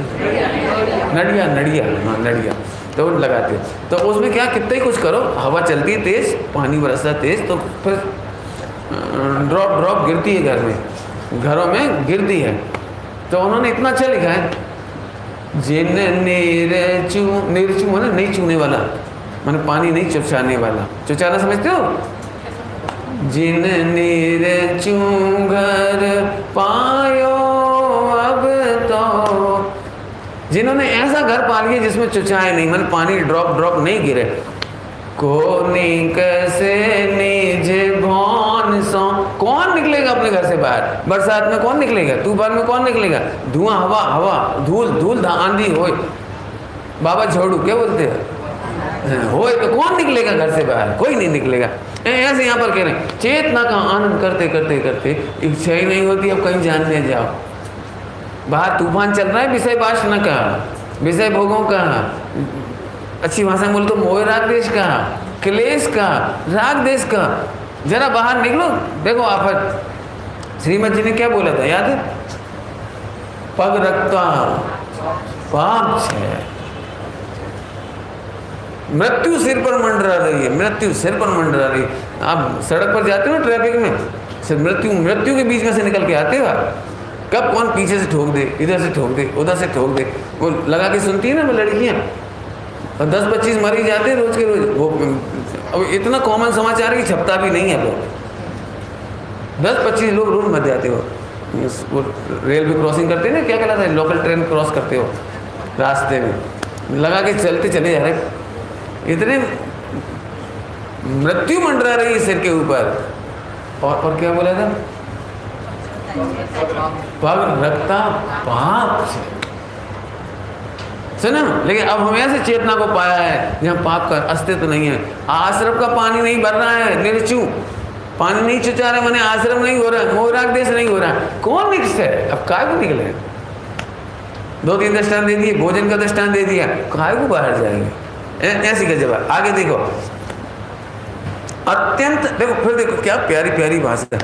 नड़िया नड़िया, हाँ नड़िया, तो वो लगाते। तो उसमें क्या, कितना ही कुछ करो, हवा चलती है तेज, पानी बरसता तेज, तो फिर ड्रॉप ड्रॉप गिरती है घर में, घरों में गिरती है। तो उन्होंने इतना अच्छा लिखा है, जिन निरचू, निरचू माने नहीं छूने वाला, माने पानी नहीं चुचाने वाला, चुचाना समझते हो, जिन निरचू घर पायो अब तो, जिन्होंने ऐसा घर पा लिया जिसमें चुचाए नहीं, माने पानी ड्रॉप ड्रॉप नहीं गिरे, कोनी कैसे निज भौन सो, कौन निकलेगा अपने घर से बाहर, बरसात में कौन निकलेगा, तूफान में कौन निकलेगा, धुआं हवा हवा धूल धूल आंधी होए, बाबा झोड़ू क्या बोलते हैं, होए तो कौन निकलेगा घर से बाहर, कोई नहीं निकलेगा। ऐसे यहाँ पर कह रहे हैं, चेतना का आनंद करते करते करते इच्छा ही नहीं होती अब कहीं जानने जाओ, बाहर तूफान चल रहा है, विषय वासना का, विषय भोगों का, अच्छी भाषा में बोले तो मोह राग देश का, क्लेश का, राग देश का, जरा बाहर निकलो, देखो आफत। श्रीमद जी ने क्या बोला था याद है, पग रखता पाप है, मृत्यु सिर पर मंडरा रही है, मृत्यु सिर पर मंडरा रही है। आप सड़क पर जाते हो ट्रैफिक में, सिर्फ मृत्यु के बीच में से निकल के आते हो, कब कौन पीछे से ठोक दे, इधर से ठोक दे, उधर से ठोक दे, वो लगा के सुनती है ना वो लड़कियाँ, और 10-25 मर ही जाते हैं रोज के रोज। वो अब इतना कॉमन समाचार है कि छपता भी नहीं है, लोग 10-25 लोग रोज मर जाते हो। वो रेलवे क्रॉसिंग करते हैं ना, क्या कहलाता है, लोकल ट्रेन क्रॉस करते हो, रास्ते में लगा के चलते चले जा रहे, इतने मृत्यु मंडरा रही है सिर के ऊपर। और क्या बोला था, पग रखता पाप से, सुना। लेकिन अब हम ऐसे चेतना को पाया है जहाँ पाप का अस्तित्व नहीं है, आश्रम का पानी नहीं भर रहा है, निर्चू पानी नहीं चुचा रहे, मैंने आश्रम नहीं हो रहा है, मोहराग देश नहीं हो रहा है, कौन निकले, अब काय को निकले, 2-3 दृष्टांत दे दिए, भोजन का दृष्टांत दे दिया, काय को बाहर जाएंगे, ऐसी का जवाब। आगे देखो, अत्यंत देखो, फिर देखो क्या प्यारी प्यारी भाषा,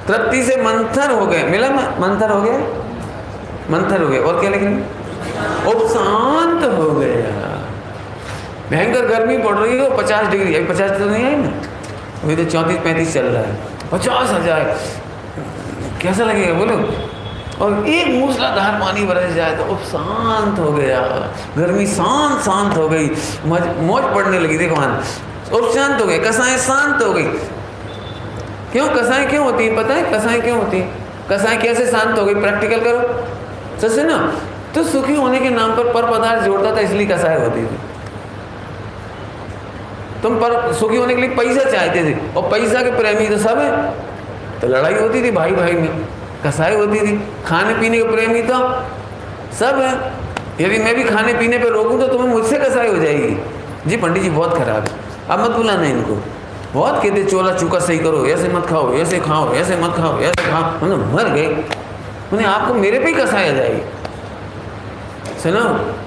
तृप्ति से मंथर हो गए, मिला मंथर हो गए, मंथर हो गए, और क्या लिख रहे, उपशांत हो गया। भयंकर गर्मी पड़ रही है, 50 डिग्री, अभी 50 तो नहीं आई ना, अभी तो 34-35 चल रहा है, 50,000 कैसा लगेगा बोलो। और एक मूसलाधार पानी बरस जाए तो उपशांत हो गया, गर्मी शांत हो गई, मौज पड़ने लगी। देखो मान उपशांत हो गए, कसाएं शांत हो गई। क्यों कसाएं क्यों होती है पता है, कसाएं क्यों होती है, कसाएं कैसे शांत हो गई, प्रैक्टिकल करो सच से ना। तो सुखी होने के नाम पर पदार्थ जोड़ता था, इसलिए कसाई होती थी। तुम पर सुखी होने के लिए पैसा चाहते थे, और पैसा के प्रेमी तो सब है, तो लड़ाई होती थी भाई भाई में, कसाई होती थी। खाने पीने के प्रेमी तो सब है, यदि मैं भी खाने पीने पे रोकूं तो तुम्हें मुझसे कसाई हो जाएगी। जी पंडित जी बहुत खराब है, अब मत बुलाना इनको, बहुत कहते चोला चूका सही करो, ऐसे मत खाओ, ऐसे खाओ, ऐसे मत खाओ, ऐसे खाओ, मतलब मर गए, उन्हें आपको मेरे पे ही कसाया जाएगी। सुनो,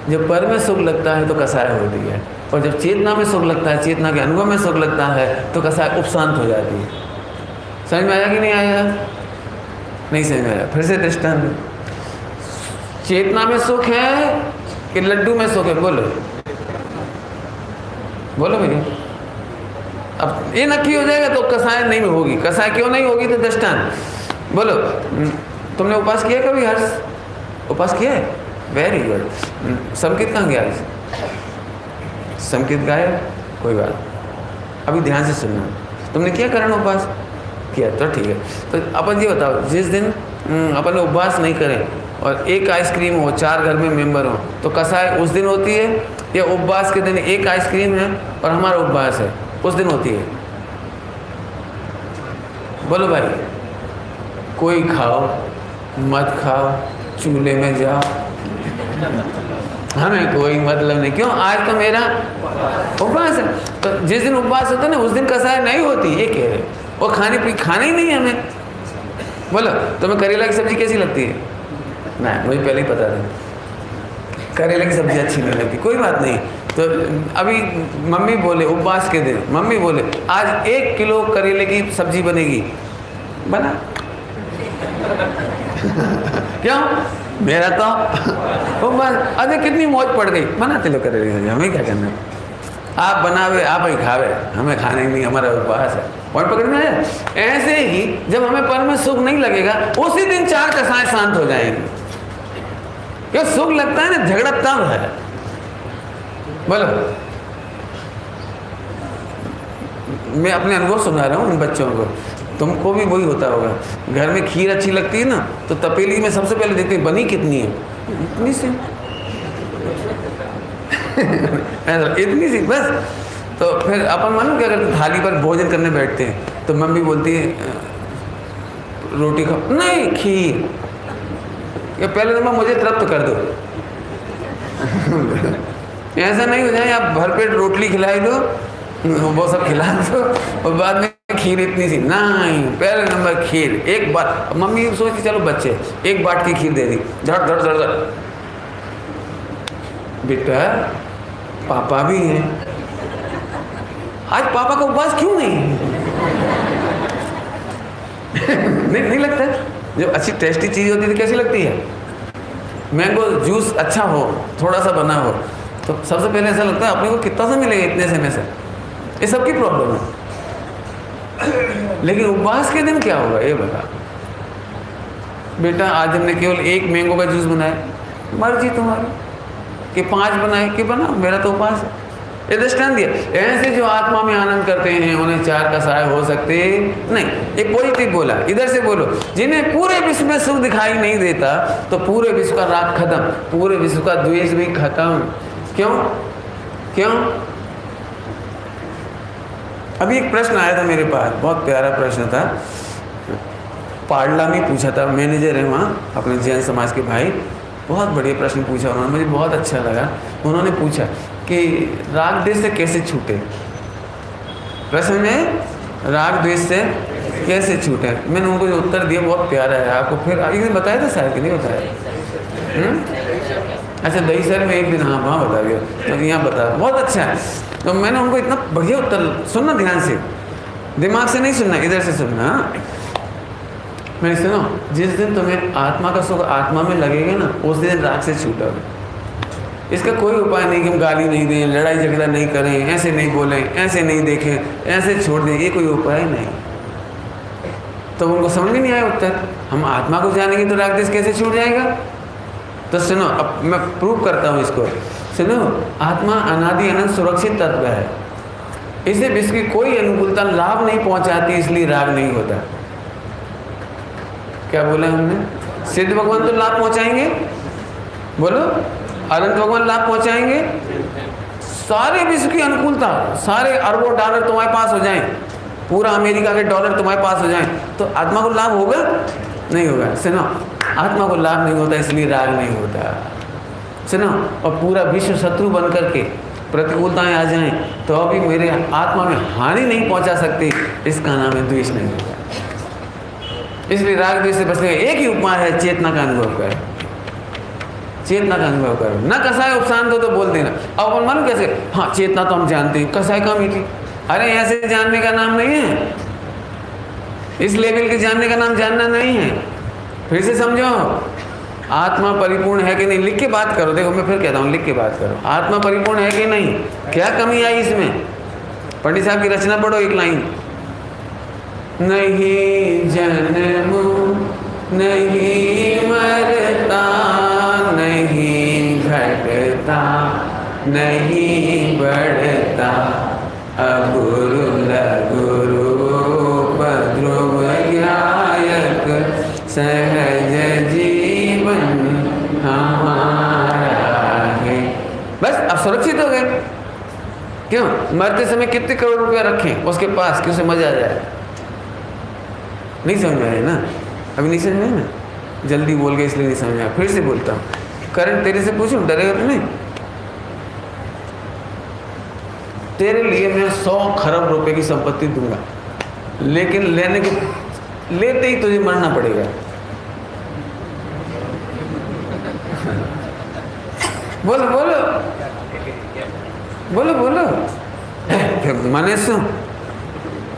जब पर में सुख लगता है तो कसाय होती है, और जब चेतना में सुख लगता है, चेतना के अनुभव में सुख लगता है तो कसाय उपशांत हो जाती है। समझ में आया कि नहीं आया, नहीं समझ में आया, फिर से दृष्टांत। चेतना में सुख है कि लड्डू में सुख है, बोलो बोलो भैया। अब ये नक्की हो जाएगा तो कसाय नहीं होगी, कसाय क्यों नहीं होगी तो दृष्टांत बोलो। तुमने उपास किया कभी, हर्ष उपास किया है, वेरी गुड। संकेत कहाँ गया, संकेत गायब, कोई बात, अभी ध्यान से सुनना। तुमने किया करण उपवास किया तो ठीक है। तो अपन ये बताओ, जिस दिन अपन उपवास नहीं करें और एक आइसक्रीम हो, 4 घर में मेंबर हो, तो कसाय उस दिन होती है, या उपवास के दिन एक आइसक्रीम है और हमारा उपवास है उस दिन होती है, बोलो भाई। कोई खाओ मत खाओ, चूल्हे में जाओ, हमें कोई मतलब नहीं। क्यों, आज तो मेरा उपवास है। तो जिस दिन उपवास होता है ना, उस दिन कसाय नहीं होती, ये कह रहे। और खाना ही नहीं है हमें। बोलो तुम्हें करेला की सब्जी कैसी लगती है? नहीं, मुझे पहले ही पता था करेला की सब्जी अच्छी नहीं लगती, कोई बात नहीं। तो अभी मम्मी बोले उपवास के दिन, मम्मी बोले आज 1 किलो करेले की सब्जी बनेगी, बना क्यों? मेरा तो बस अरे कितनी मौज पड़ गई, बनाते लो करे, हमें क्या करना, आप बनावे आप ही खावे, हमें खाने नहीं, हमारा उपवास है। और पकड़ में आया? ऐसे ही जब हमें पर में सुख नहीं लगेगा उसी दिन चार कसाएं शांत हो जाएंगी। क्यों सुख लगता है ना, झगड़ा तब है। बोलो, मैं अपने अनुभव सुना रहा हूँ इन बच्चों को, तुमको भी वही होता होगा। घर में खीर अच्छी लगती है ना, तो तपेली में सबसे पहले देखते हैं बनी कितनी है, इतनी सी इतनी सी बस। तो फिर अपन मालूम क्या करते, थाली पर भोजन करने बैठते हैं तो मम्मी बोलती है रोटी खाओ, नहीं खीर, ये पहले नंबर मुझे तृप्त कर दो। ऐसा नहीं हो जाए आप भरपेट रोटली खिलाई दो, वो सब खिला दो और बाद में खीर इतनी सी, नहीं पहले नंबर खीर। एक बात मम्मी सोचती चलो बच्चे एक बाट की खीर दे दी, धड़ धड़ धड़ धड़। बेटा पापा भी हैं, आज पापा का उपवास क्यों नहीं? नहीं लगता? जब अच्छी टेस्टी चीज होती है कैसी लगती है? मैंगो जूस अच्छा हो, थोड़ा सा बना हो, तो सबसे पहले ऐसा लगता है अपने को कितना सा मिलेगा इतने से में से। ये सबकी प्रॉब्लम है। लेकिन उपवास के दिन क्या होगा ये बता। बेटा आज हमने केवल एक मैंगो का जूस बनाया, मर्जी तुम्हारी, कि 5 बनाए कि बना, मेरा तो उपवास है। ये दृष्टांत दिया। ऐसे जो आत्मा में आनंद करते हैं उन्हें 4 कसाय हो सकते नहीं। एक पॉजिटिव बोला, इधर से बोलो, जिन्हें पूरे विश्व में सुख दिखाई नहीं देता तो पूरे विश्व का राग खत्म, पूरे विश्व का द्वेष भी खत्म। क्यों? क्यों? अभी एक प्रश्न आया था मेरे पास, बहुत प्यारा प्रश्न था, पाडला में पूछा था, मैनेजर है वहाँ अपने जैन समाज के भाई, बहुत बढ़िया प्रश्न पूछा उन्होंने, मुझे बहुत अच्छा लगा। उन्होंने पूछा कि राग द्वेष से कैसे छूटे। प्रश्न में राग द्वेष से कैसे छूटे, मैंने उनको जो उत्तर दिया बहुत प्यारा है। आपको फिर एक दिन बताया था शायद कि नहीं बताया? अच्छा दही सर में एक दिन हाँ वहाँ बता दिया, तो यहाँ बता, बहुत अच्छा है। तो मैंने उनको इतना बढ़िया उत्तर, सुनना ध्यान से, दिमाग से नहीं सुनना, इधर से सुनना। मैंने सुनो, जिस दिन तुम्हें आत्मा का सुख आत्मा में लगेगा ना उस दिन राग से छूटोगे। इसका कोई उपाय नहीं कि हम गाली नहीं दें, लड़ाई झगड़ा नहीं करें, ऐसे नहीं बोलें, ऐसे नहीं देखें, ऐसे छोड़ दें, ये कोई उपाय नहीं। तो उनको समझ में नहीं आया उत्तर। हम आत्मा को जानेंगे तो राग द्वेष कैसे छूट जाएगा? तो सुनो, अब मैं प्रूव करता हूँ इसको। सुनो, आत्मा अनादि अनंत सुरक्षित तत्व है, इसे विश्व की कोई अनुकूलता लाभ नहीं पहुंचाती, इसलिए राग नहीं होता। क्या बोला हमने? सिद्ध भगवान तो लाभ पहुंचाएंगे, बोलो, अनंत भगवान लाभ पहुंचाएंगे, सारे विश्व की अनुकूलता, सारे अरबों डॉलर तुम्हारे पास हो जाएं, पूरा अमेरिका के डॉलर तुम्हारे पास हो जाएं, तो आत्मा को लाभ होगा? नहीं होगा। सुनो, आत्मा को लाभ नहीं होता इसलिए राग नहीं होता। सुनो, और पूरा विश्व शत्रु बन करके प्रतिकूलताएं आ जाएं तो अभी मेरे आत्मा में हानि नहीं पहुंचा सकती, इसका नाम है द्वेष नहीं होगा। इसलिए राग द्वेष से बचने का एक ही उपाय है, चेतना का अनुभव करो, चेतना का अनुभव करो। न कसाय उपशांत हो तो बोल देना। अब अपन मालूम कैसे, हाँ चेतना तो हम जानते हैं, कसाय कहाँ मीठी, अरे ऐसे जानने का नाम नहीं है, इस लेवल के जानने का नाम जानना नहीं है। फिर से समझो, आत्मा परिपूर्ण है कि नहीं, लिख के बात करो। देखो मैं फिर कहता हूँ, लिख के बात करो, आत्मा परिपूर्ण है कि नहीं, क्या कमी आई इसमें? पंडित साहब की रचना पढ़ो, एक लाइन, नहीं जन्म नहीं मरता, नहीं घटता, नहीं बढ़ता, अगुरु लगुरु उपद्रव ज्ञायक, सहज जीवन हमारा है। बस अब सुरक्षित हो गए। क्यों? मरते समय कितने करोड़ रुपया रखें उसके पास कि उसे मजा आ जाए? नहीं समझ में आया ना, अभी नहीं समझ में आया ना, जल्दी बोल गए इसलिए नहीं समझ आया। फिर से बोलता हूँ, करंट तेरे से पूछूं, डरेगा तो नहीं? तेरे लिए मैं 100 खरब रुपए की संपत्ति दूंगा, लेकिन लेते ही तुझे मरना पड़ेगा। बोलो बोलो बोलो बोलो, मने सुन,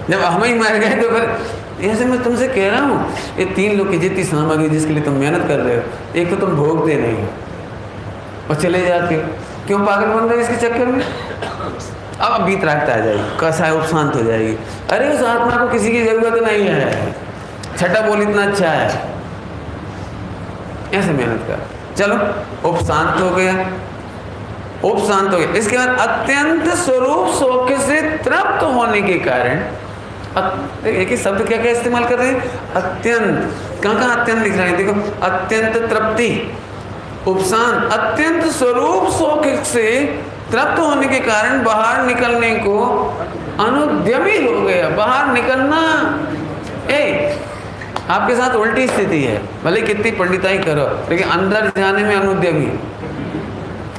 जब हम ही मर गए तो फिर ऐसे मैं तुमसे कह रहा हूँ, ये 3 लोग की जितनी सामग्री जिसके लिए तुम मेहनत कर रहे हो, एक तो तुम भोगते नहीं हो और चले जाते हो। क्यों पागल बन रहे हो इसके चक्कर में? अब बीतरागता आ जाएगी, कसा उपशांत हो जाएगी। अरे उस आत्मा को किसी की जरूरत नहीं है, छठा बोल इतना अच्छा है, ऐसे मेहनत कर। चलो उपशांत हो गया, उपशांत हो गया। इसके बाद अत्यंत स्वरूप सौख्य से तृप्त होने के कारण, एक ही शब्द क्या क्या इस्तेमाल कर रहे हैं? अत्यंत। कहाँ अत्यंत लिख रहे हैं? देखो, अत्यंत तृप्ति, उपशांत, अत्यंत स्वरूप सौख्य से तृप्त होने के कारण बाहर निकलने को अनुद्यमी हो गया। बाहर निकलना, आपके साथ उल्टी स्थिति है, भले कितनी पंडिताई करो, लेकिन अंदर जाने में अनुद्यमी,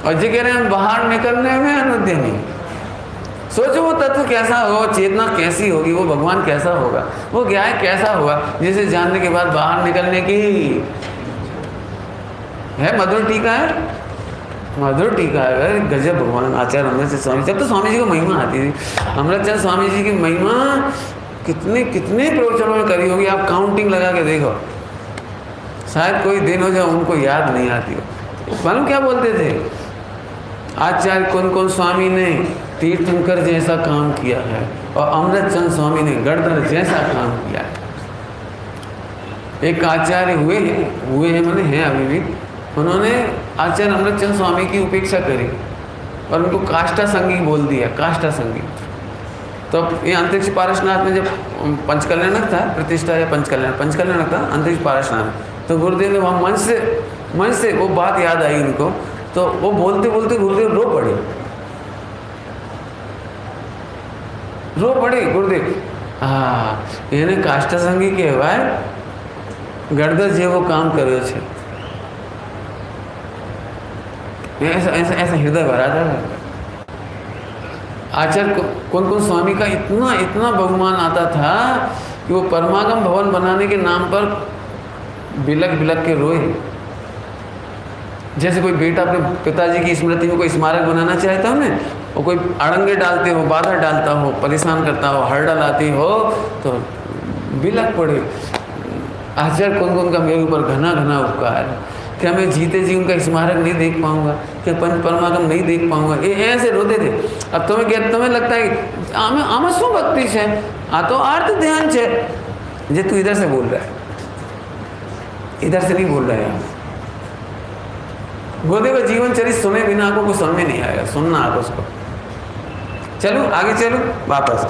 और जी कह रहे हैं बाहर निकलने में अनुद्यमी। सोचो वो तत्व कैसा हो, चेतना कैसी होगी, वो भगवान कैसा होगा, वो ज्ञान कैसा होगा, जिसे जानने के बाद बाहर निकलने की है। मधुर टीका है, मधुर टीका है, गजब। भगवान आचार्य अमृतचंद स्वामी, जब तो स्वामी जी को महिमा आती थी, अमृतचंद स्वामी जी की महिमा कितने कितने प्रवचनों में करी होगी, आप काउंटिंग लगा के देखो, शायद कोई दिन हो जाए उनको याद नहीं आती हो। मालूम क्या बोलते थे? आचार्य कौन कौन स्वामी ने तीर्थंकर जैसा काम किया है, और अमृतचंद स्वामी ने गणधर जैसा काम किया है। एक आचार्य हुए हैं मैंने हैं अभी भी, उन्होंने आचार्य अमृतचंद स्वामी की उपेक्षा करी और उनको काष्टा संगी बोल दिया, काष्टा संगी। तो ये अंतरिक्ष पारसनाथ में जब पंचकल्याणक था, प्रतिष्ठा या पंचकल्याणक था, अंतरिक्ष पारसनाथ, तो गुरुदेव ने वहाँ मन से वो बात याद आई उनको, तो वो बोलते बोलते गुरुदेव रो पड़े गुरुदेव। हाँ, એને કાષ્ટા સંગી કહેવાય, ગણધર જેવો કામ કર્યો છે, ऐसा हृदय भरा था। आचार्य कौन कौन स्वामी का इतना इतना बहुमान आता था कि वो परमागम भवन बनाने के नाम पर बिलक बिलक के रोए। जैसे कोई बेटा अपने पिताजी की स्मृति में कोई स्मारक बनाना चाहता हो ना, और कोई अड़ंगे डालते हो, बाधा डालता हो, परेशान करता हो, हर डालाती हो, तो बिलक पड़े। आचार्य कौन कौन का मेरे ऊपर घना घना उपकार, क्या मैं जीते जी उनका स्मारक नहीं देख पाऊंगा, क्या पंच परमागम नहीं देख पाऊंगा, ये ऐसे रोते थे। अब तुम्हें लगता है कि आमा शू भक्ति है, आ तो आर्थ ध्यान है, जे तू इधर से बोल रहा है, इधर से नहीं बोल रहा है। गुरुदेव का जीवन चरित्र सुने बिना आपको कुछ समझ में नहीं आएगा, सुनना आप उसको। चलो आगे चलो, वापस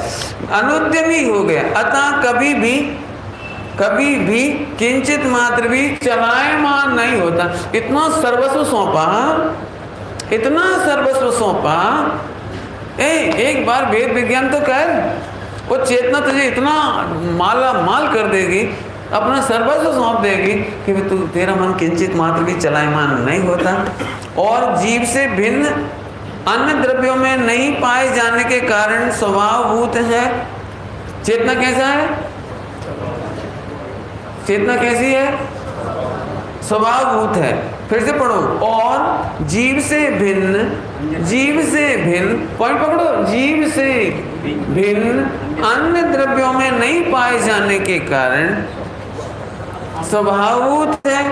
अनुद्यमी हो गया। अतः कभी भी किंचित मात्र भी चलायमान नहीं होता। इतना सर्वस्व सौंपा, एक बार वेद विज्ञान तो कर, वो चेतना तुझे इतना माला माल कर देगी, अपना सर्वस्व सौंप देगी कि तू तेरा मन किंचित मात्र भी चलायमान नहीं होता, और जीव से भिन्न अन्य द्रव्यों में नहीं पाए जाने के कारण स्वभावभूत है। चेतना कैसा है? चेतना कैसी है? स्वभावभूत है। फिर से पढ़ो, और जीव से भिन्न, पॉइंट पकड़ो, जीव से भिन्न अन्य द्रव्यों में नहीं पाए जाने के कारण स्वभावभूत है।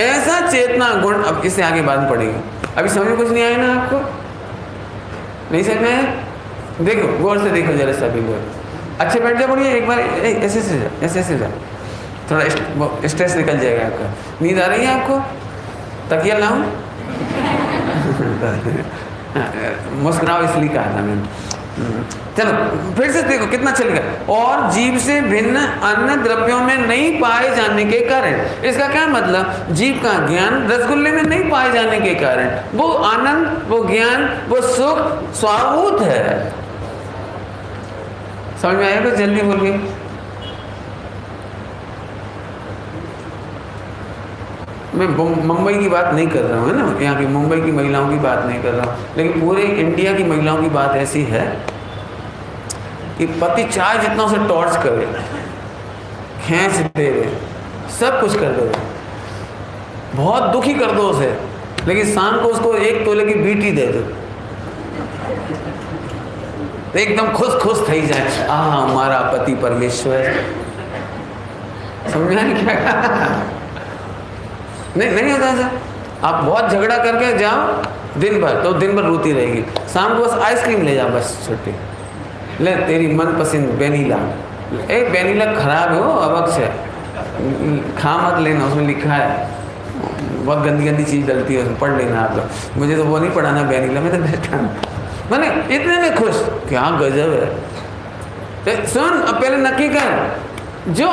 ऐसा चेतना गुण, अब इससे आगे बात पड़ेगी। अभी समझ में कुछ नहीं आया ना आपको? नहीं समझ में आया? देखो गौर से देखो जरा सभी लोग, अच्छे बैठ जाओ, बढ़िया। एक बार ऐसे जा, थोड़ा स्ट्रेस निकल जाएगा आपका। नींद आ रही है आपको? तकिया लाऊं? मुस्कुराओ, इसलिए कहा था मैंने। चलो फिर से देखो कितना चलेगा। और जीव से भिन्न अन्य द्रव्यों में नहीं पाए जाने के कारण, इसका क्या मतलब? जीव का ज्ञान रसगुल्ले में नहीं पाए जाने के कारण वो आनंद, वो ज्ञान, वो सुख स्वभावभूत है। समझ में आया? तो जल्दी बोलिए। मैं मुंबई की बात नहीं कर रहा हूँ, है ना, यहाँ की मुंबई की महिलाओं की बात नहीं कर रहा हूँ, लेकिन पूरे इंडिया की महिलाओं की बात ऐसी है कि पति चाहे जितना उसे टॉर्च करे, खींच दे, सब कुछ कर दो, बहुत दुखी कर दो उसे, लेकिन शाम को उसको 1 तोले की बीटी दे दो, तो एकदम खुश થઈ જાય, हमारा पति परमेश्वर। समझ में क्या? नहीं होता ऐसा। आप बहुत झगड़ा करके जाओ दिन भर, तो दिन भर रोती रहेगी, शाम को बस आइसक्रीम ले जाओ, बस छुट्टी। ले तेरी मनपसंद वेनिला, वेनिला खराब है, वो अवक्ष है, खा मत लेना, उसमें लिखा है बहुत गंदी चीज़ डलती है उसमें, पढ़ लेना आप लोग। मुझे तो वो नहीं पढ़ाना वेनिला, मैं तो बैठा मैंने इतने में खुश, क्या गजब है। सुन, अब पहले नक्की कर, जो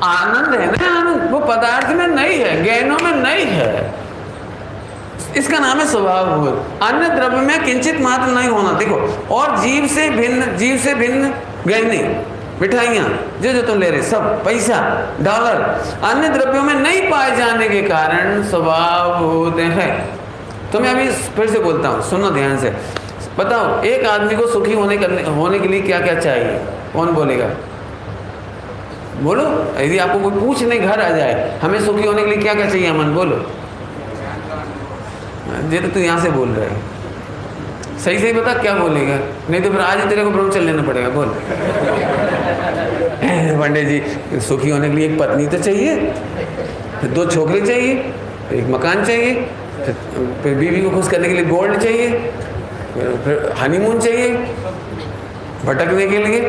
आनंद है ना, आनंद वो पदार्थ में नहीं है, गहनों में नहीं है, इसका नाम है स्वभाव भूत। अन्य द्रव्य में किंचित मात्र नहीं होना। देखो, और जीव से भिन्न गहने, मिठाइयाँ जो तुम ले रहे, सब पैसा, डॉलर अन्य द्रव्यों में नहीं पाए जाने के कारण स्वभाव भूत है। तो मैं अभी फिर से बोलता हूँ, सुनो ध्यान से। बताओ, एक आदमी को सुखी होने के लिए क्या क्या चाहिए? कौन बोलेगा? बोलो। यदि आपको कोई पूछने घर आ जाए, हमें सुखी होने के लिए क्या क्या चाहिए अमन, बोलो। ये तो तू यहाँ से बोल रहा है, सही बता क्या बोलेगा, नहीं तो फिर आज ही तेरे को ब्रह्मचर्य लेना पड़ेगा। बोल। पंडित जी, सुखी होने के लिए एक पत्नी तो चाहिए, फिर 2 छोकरे चाहिए, फिर एक मकान चाहिए, फिर बीवी को खुश करने के लिए गोल्ड चाहिए, फिर हनीमून चाहिए, भटकने के लिए,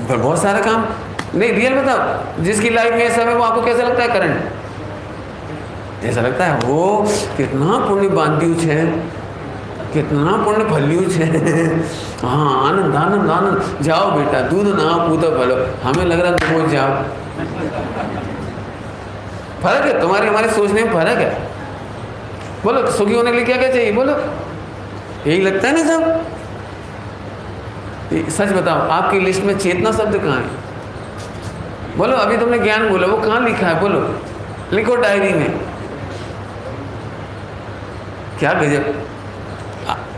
फिर बहुत सारा काम। नहीं, रियल बताओ, जिसकी लाइफ में सब है, वो आपको कैसा लगता है? करंट ऐसा लगता है वो कितना पुण्य बांध्यूच है, कितना पुण्य फल्यूच है। हाँ, आनंद आनंद आनंद, जाओ बेटा, दूध ना पूतो फलो। हमें लग रहा है पहुँच जाओ। फर्क है, तुम्हारे हमारे सोचने में फर्क है। बोलो, सुखी होने के लिए क्या क्या चाहिए? बोलो, यही लगता है ना सब। सच बताओ, आपकी लिस्ट में चेतना शब्द कहाँ है? बोलो, अभी तुमने ज्ञान बोला, वो कहाँ लिखा है? बोलो, लिखो डायरी में। क्या गजब।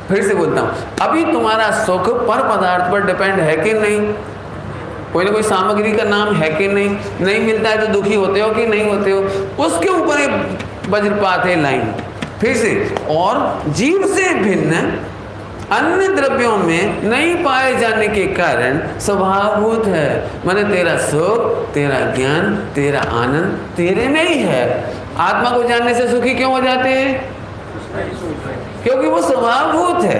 फिर से बोलता हूँ, अभी तुम्हारा सुख पर पदार्थ पर डिपेंड है कि नहीं? कोई ना कोई सामग्री का नाम है कि नहीं? नहीं मिलता है तो दुखी होते हो कि नहीं होते हो? उसके ऊपर एक वज्रपात है लाइन। फिर से, और जीव से भिन्न अन्य द्रव्यों में नहीं पाए जाने के कारण स्वभावभूत है। माने तेरा सुख, तेरा ज्ञान, तेरा आनंद तेरे में ही है। आत्मा को जानने से सुखी क्यों हो जाते हैं? क्योंकि वो स्वभावभूत है।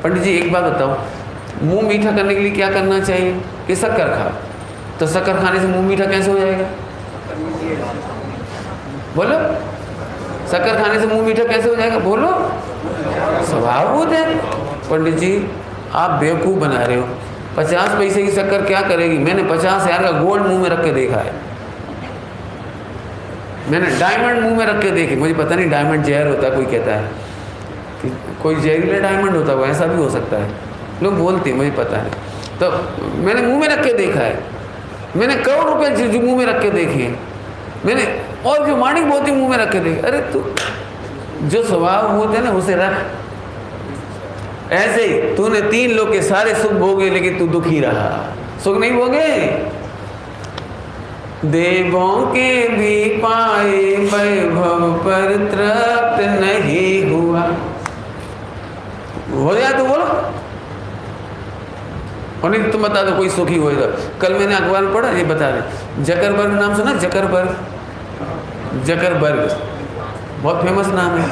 पंडित जी, एक बात बताओ, मुंह मीठा करने के लिए क्या करना चाहिए? कि शक्कर खा। तो शक्कर खाने से मुंह मीठा कैसे हो जाएगा? बोलो, शक्कर खाने से मुंह मीठा कैसे हो जाएगा? बोलो, स्वभावभूत है। पंडित जी, आप बेवकूफ़ बना रहे हो। 50 पैसे की शक्कर क्या करेगी? मैंने 50,000 का गोल्ड मुंह में रख के देखा है। मैंने डायमंड मुंह में रख के देखे। मुझे पता नहीं डायमंड जहर होता है, कोई कहता है कि कोई जहरीला डायमंड होता है, ऐसा भी हो सकता है, लोग बोलते हैं, मुझे पता है। तो मैंने मुंह में रख के देखा है। मैंने करोड़ रुपए जो मुंह में रख के देखे हैं मैंने, और जो माणिक मोती मुंह में रख के देखे। अरे तू जो स्वभाव होते हैं ना, उसे रख। ऐसे ही तूने 3 लोग के सारे सुख भोगे, लेकिन तू दुखी रहा। सुख नहीं भोगे, देवों के भी पाए वैभव पर तृप्त नहीं हुआ। हो जाए तो बोलो, और नहीं तुम बता दो कोई सुखी होएगा। कल मैंने अखबार में पढ़ा, ये बता रहे, जकरबर्ग नाम सुना? जकरबर्ग बहुत फेमस नाम है।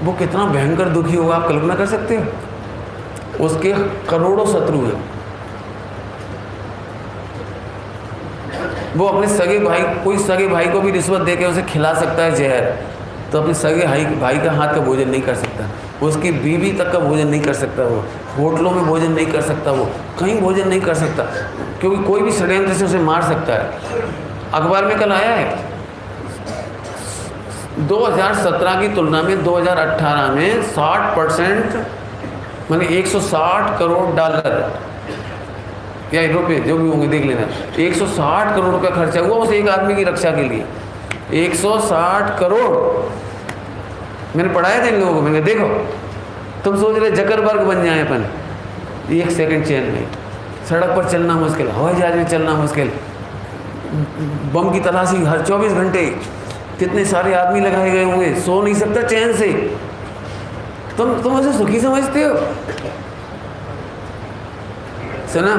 वो कितना भयंकर दुखी होगा, आप कल्पना कर सकते हो? उसके करोड़ों शत्रु हैं। वो अपने सगे भाई, कोई सगे भाई को भी रिश्वत देके उसे खिला सकता है जहर, तो अपने सगे भाई का हाथ का भोजन नहीं कर सकता। उसकी बीवी तक का भोजन नहीं कर सकता। वो होटलों में भोजन नहीं कर सकता। वो कहीं भोजन नहीं कर सकता, क्योंकि कोई भी षड्यंत्र से उसे मार सकता है। अखबार में कल आया है, 2017 की तुलना में 2018 में 60%, माने 160 करोड़ डॉलर या रुपये जो भी होंगे देख लेना, 160 करोड़ रुपया खर्चा हुआ उस एक आदमी की रक्षा के लिए। 160 करोड़। मैंने पढ़ाया था इन लोगों को। मैंने देखो, तुम सोच रहे जकरबर्ग बन जाए अपन, 1 सेकंड चैन नहीं, सड़क पर चलना मुश्किल, हवाई जहाज में चलना मुश्किल, बम की तलाशी हर 24 घंटे, कितने सारे आदमी लगाए गए होंगे, सो नहीं सकता चैन से। तुम उसे सुखी समझते हो? सुना,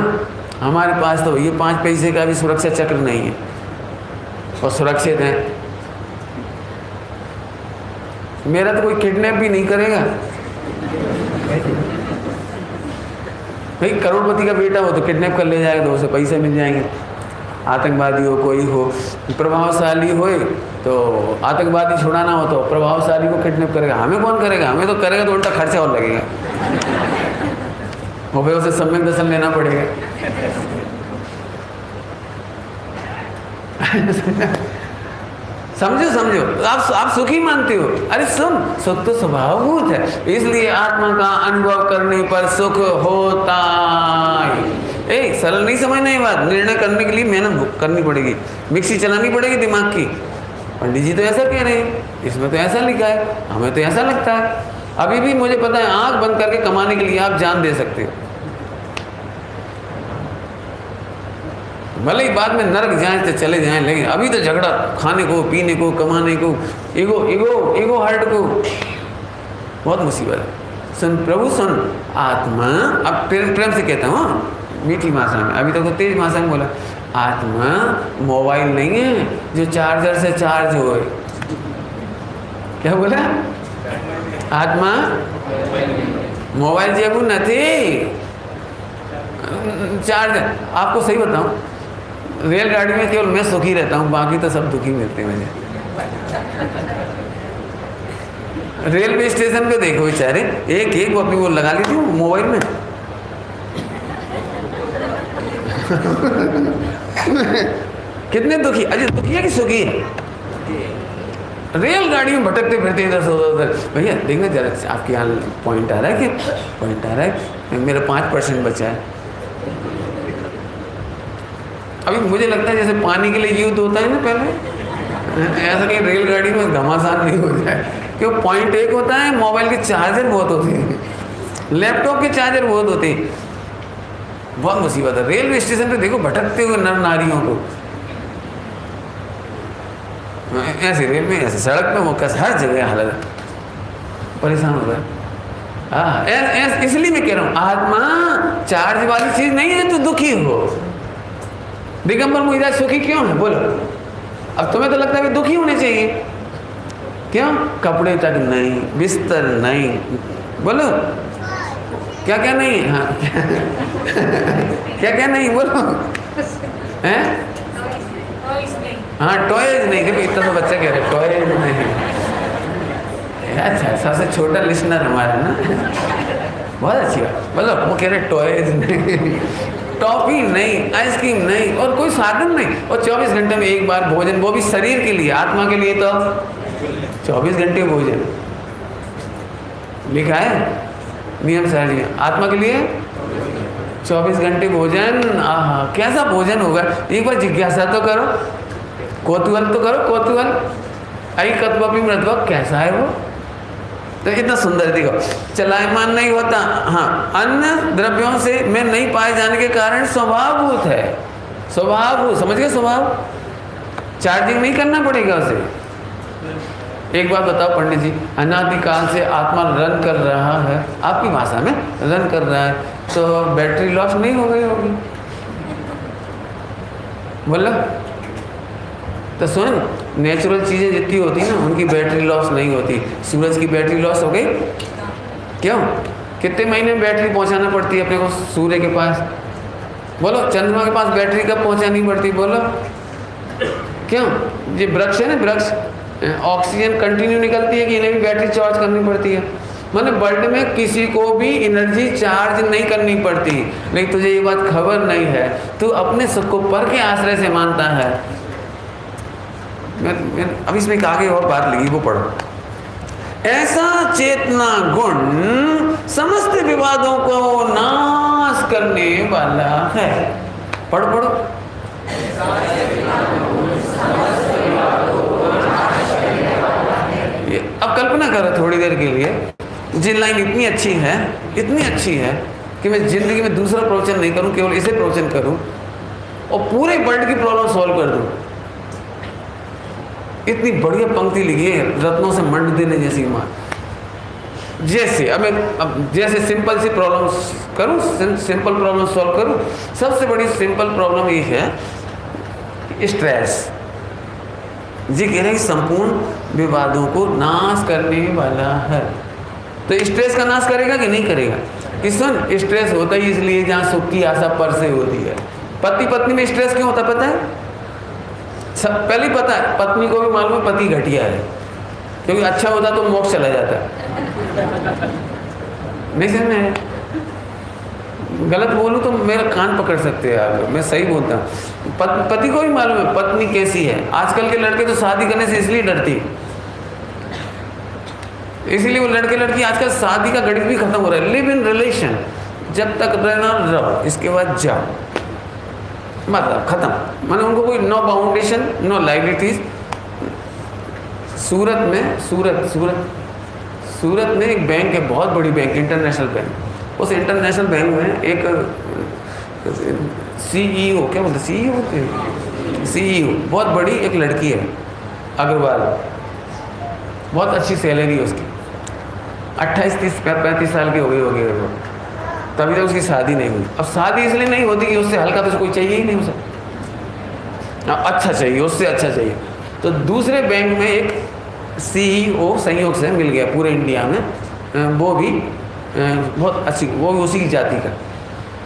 हमारे पास तो ये 5 पैसे का भी सुरक्षा चक्र नहीं है और सुरक्षित है। मेरा तो कोई किडनैप भी नहीं करेगा भाई। करोड़पति का बेटा हो तो किडनैप कर ले जाएगा, तो उसे पैसे मिल जाएंगे। आतंकवादी हो, कोई हो, प्रभावशाली हो तो आतंकवादी छुड़ाना हो तो प्रभावशाली को किडनैप करेगा। हमें कौन करेगा? हमें तो करेगा तो उल्टा खर्चा और लगेगा, वो भाई उसे सम्यक दर्शन लेना पड़ेगा। समझो समझो, आप सुखी मानते हो? अरे सुन, सुख तो स्वभावभूत है, इसलिए आत्मा का अनुभव करने पर सुख होता है। सरल नहीं समझना ये बात। निर्णय करने के लिए मेहनत करनी पड़ेगी, मिक्सी चलानी पड़ेगी दिमाग की। पंडित जी तो ऐसा कह रहे हैं, इसमें तो ऐसा लिखा है, हमें तो ऐसा लगता है। अभी भी मुझे पता है, आंख बंद करके कमाने के लिए आप जान दे सकते हो। भले ही बाद में नरक जाए तो चले जाएं, लेकिन अभी तो झगड़ा खाने को, पीने को, कमाने को, ईगो ईगो ईगो हर्ट को, बहुत मुसीबत है। सुन प्रभु सुन, आत्मा, अब प्रेम से कहता हूँ, मीठी भाषा में, अभी तक तो तेज भाषा में बोला। आत्मा मोबाइल नहीं है जो चार्जर से चार्ज हो। क्या बोला? आत्मा मोबाइल जेबू नहीं चार्जर। आपको सही बताऊं, रेलगाड़ी में केवल मैं सुखी रहता हूँ, बाकी तो सब दुखी मिलते हैं मुझे। रेलवे स्टेशन पे देखो बेचारे, एक वो अपनी वो लगा ली थी मोबाइल में। कितने दुखी, अजय दुखी है कि सुखी है? रेलगाड़ी में भटकते फिरते इधर से उधर। भैया देखना जरा, आपके यहाँ पॉइंट आ रहा है कि पॉइंट आ रहा है? मेरा 5% बचा है। अभी मुझे लगता है जैसे पानी के लिए युद्ध होता है ना पहले, ऐसा कहीं रेलगाड़ी में घमासान नहीं हो जाए। क्यों? पॉइंट एक होता है, मोबाइल के चार्जर बहुत होते हैं, लैपटॉप के चार्जर बहुत होते हैं, बहुत मुसीबत है। रेलवे स्टेशन पे देखो भटकते हुए नर नारियों को, ऐसे रेल में, ऐसे सड़क पे, वो हर जगह हालत परेशान हो रहा है। हाँ, इसलिए मैं कह रहा हूँ, आत्मा चार्ज वाली चीज नहीं है तो दुखी हो। दिगंबर मुहिदास सुखी क्यों है बोलो? अब तुम्हें तो लगता है कि दुखी होने चाहिए, क्यों? कपड़े तक नहीं, बिस्तर नहीं, बोलो क्या क्या नहीं? हाँ क्या क्या नहीं बोलो? हैं? हाँ टॉयज नहीं, क्योंकि इतना तो बच्चा कह रहे टॉयज नहीं। अच्छा, सबसे छोटा लिसनर हमारा ना, बहुत अच्छी बात। बोलो, वो कह रहे टॉयज नहीं, टॉफी नहीं, आइसक्रीम नहीं, और कोई साधन नहीं, और 24 घंटे में एक बार भोजन, वो भी शरीर के लिए। आत्मा के लिए तो 24 घंटे भोजन लिखा है नियम सारी। आत्मा के लिए 24 घंटे भोजन। आहा, कैसा भोजन होगा? एक बार जिज्ञासा तो करो, कौतूहल तो करो, कौतूहल। आई कत्वपि मृत्वा, कैसा है वो? तो इतना सुंदर देखो, चलायमान नहीं होता। हाँ, अन्य द्रव्यों से में नहीं पाए जाने के कारण स्वभावभूत है। स्वभावभूत, समझ गए? स्वभाव, चार्जिंग नहीं करना पड़ेगा उसे। एक बात बताओ पंडित जी, अनादिकाल से आत्मा रन कर रहा है, आपकी भाषा में रन कर रहा है, तो बैटरी लॉस नहीं हो गई होगी? बोलो तो सुन, नेचुरल चीज़ें जितनी होती ना, उनकी बैटरी लॉस नहीं होती। सूरज की बैटरी लॉस हो गई क्यों? कितने महीने में बैटरी पहुंचाना पड़ती है अपने को सूर्य के पास? बोलो, चंद्रमा के पास बैटरी कब पहुंचानी पड़ती? बोलो क्यों? ये वृक्ष है ना, वृक्ष, ऑक्सीजन कंटिन्यू निकलती है कि इन्हें भी बैटरी चार्ज करनी पड़ती है? मतलब वर्ल्ड में किसी को भी एनर्जी चार्ज नहीं करनी पड़ती। लेकिन तुझे ये बात खबर नहीं है, तू अपने सुख को पर के आश्रय से मानता है। अब इसमें एक आगे और बात लगी, वो पढ़ो। ऐसा चेतना गुण समस्त विवादों को नाश करने वाला है। पढ़ो पढ़ो। अब कल्पना करो थोड़ी देर के लिए, ये लाइन इतनी अच्छी है, इतनी अच्छी है कि मैं जिंदगी में दूसरा प्रवचन नहीं करूं, केवल इसे प्रवचन करूं और पूरे वर्ल्ड की प्रॉब्लम सॉल्व कर दूं। इतनी बढ़िया पंक्ति लिखी है, रत्नों से मंड देने जैसी माँ। जैसे अब जैसे सिंपल सी प्रॉब्लम करूँ, सिंपल प्रॉब्लम सॉल्व करूँ। सबसे बड़ी सिंपल प्रॉब्लम ये है स्ट्रेस। जी कह रहे हैं संपूर्ण विवादों को नाश करने वाला है। तो स्ट्रेस का नाश करेगा कि नहीं करेगा? कि सुन, स्ट्रेस होता ही इसलिए जहाँ सुख की आशा पर से होती है। पति पत्नी में स्ट्रेस क्यों होता पता है? सब पहले ही पता है, पत्नी को भी मालूम है पति घटिया है, क्योंकि अच्छा होता तो मोक्ष चला जाता है। नहीं समझ में? गलत बोलूं तो मेरा कान पकड़ सकते हैं आप, मैं सही बोलता हूँ। पति को भी मालूम है पत्नी कैसी है। आजकल के लड़के तो शादी करने से इसलिए डरती, इसीलिए वो लड़के लड़की आजकल शादी का गणित भी खत्म हो रहा है। लिव इन रिलेशन, जब तक रहना रहो, इसके बाद जाओ, मतलब खत्म। माने उनको कोई नो बाउंडेशन, नो लाइबिलिटीज। सूरत में एक बैंक है, बहुत बड़ी बैंक, इंटरनेशनल बैंक। उस इंटरनेशनल बैंक में एक CEO, क्या बोलते CEO, बहुत बड़ी एक लड़की है, अग्रवाल। बहुत अच्छी सैलरी है उसकी, 28-30-35 साल की हो गई होगी वो, तभी तक उसकी शादी नहीं हुई। अब शादी इसलिए नहीं होती कि उससे हल्का तो कोई चाहिए ही नहीं उसे, अच्छा चाहिए, उससे अच्छा चाहिए। तो दूसरे बैंक में एक CEO संयोग से मिल गया पूरे इंडिया में, वो भी बहुत अच्छी, वो भी उसी की जाति का।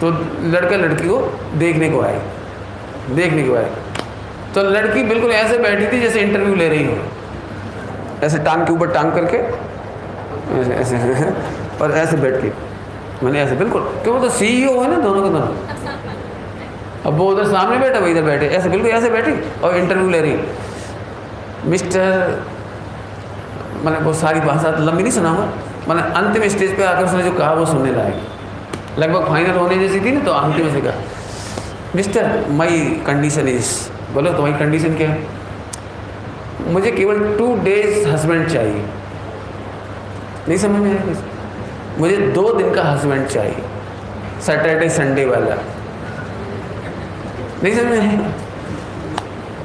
तो लड़का लड़की को देखने को आए। तो लड़की बिल्कुल ऐसे बैठी थी जैसे इंटरव्यू ले रही हो, ऐसे टांग के ऊपर टांग करके, ऐसे और ऐसे बैठ के, मैंने ऐसे बिल्कुल, क्यों तो CEO है ना दोनों के दोनों। अब वो उधर सामने बैठा, वो इधर बैठे, ऐसे बिल्कुल ऐसे बैठी और इंटरव्यू ले रही। मिस्टर, मैंने वो सारी भाषा लंबी नहीं सुनाऊंगा, मैंने अंतिम स्टेज पे आकर उसने जो कहा वो सुनने लायक, लगभग फाइनल होने जैसी थी ना, तो अंतिम से कहा, मिस्टर माई कंडीशन इज, बोलो तुम्हारी कंडीशन क्या है? मुझे केवल 2 days हस्बैंड चाहिए। नहीं समझ में आया? मुझे 2 दिन का हस्बैंड चाहिए, सैटरडे संडे वाला। नहीं समझ में आया?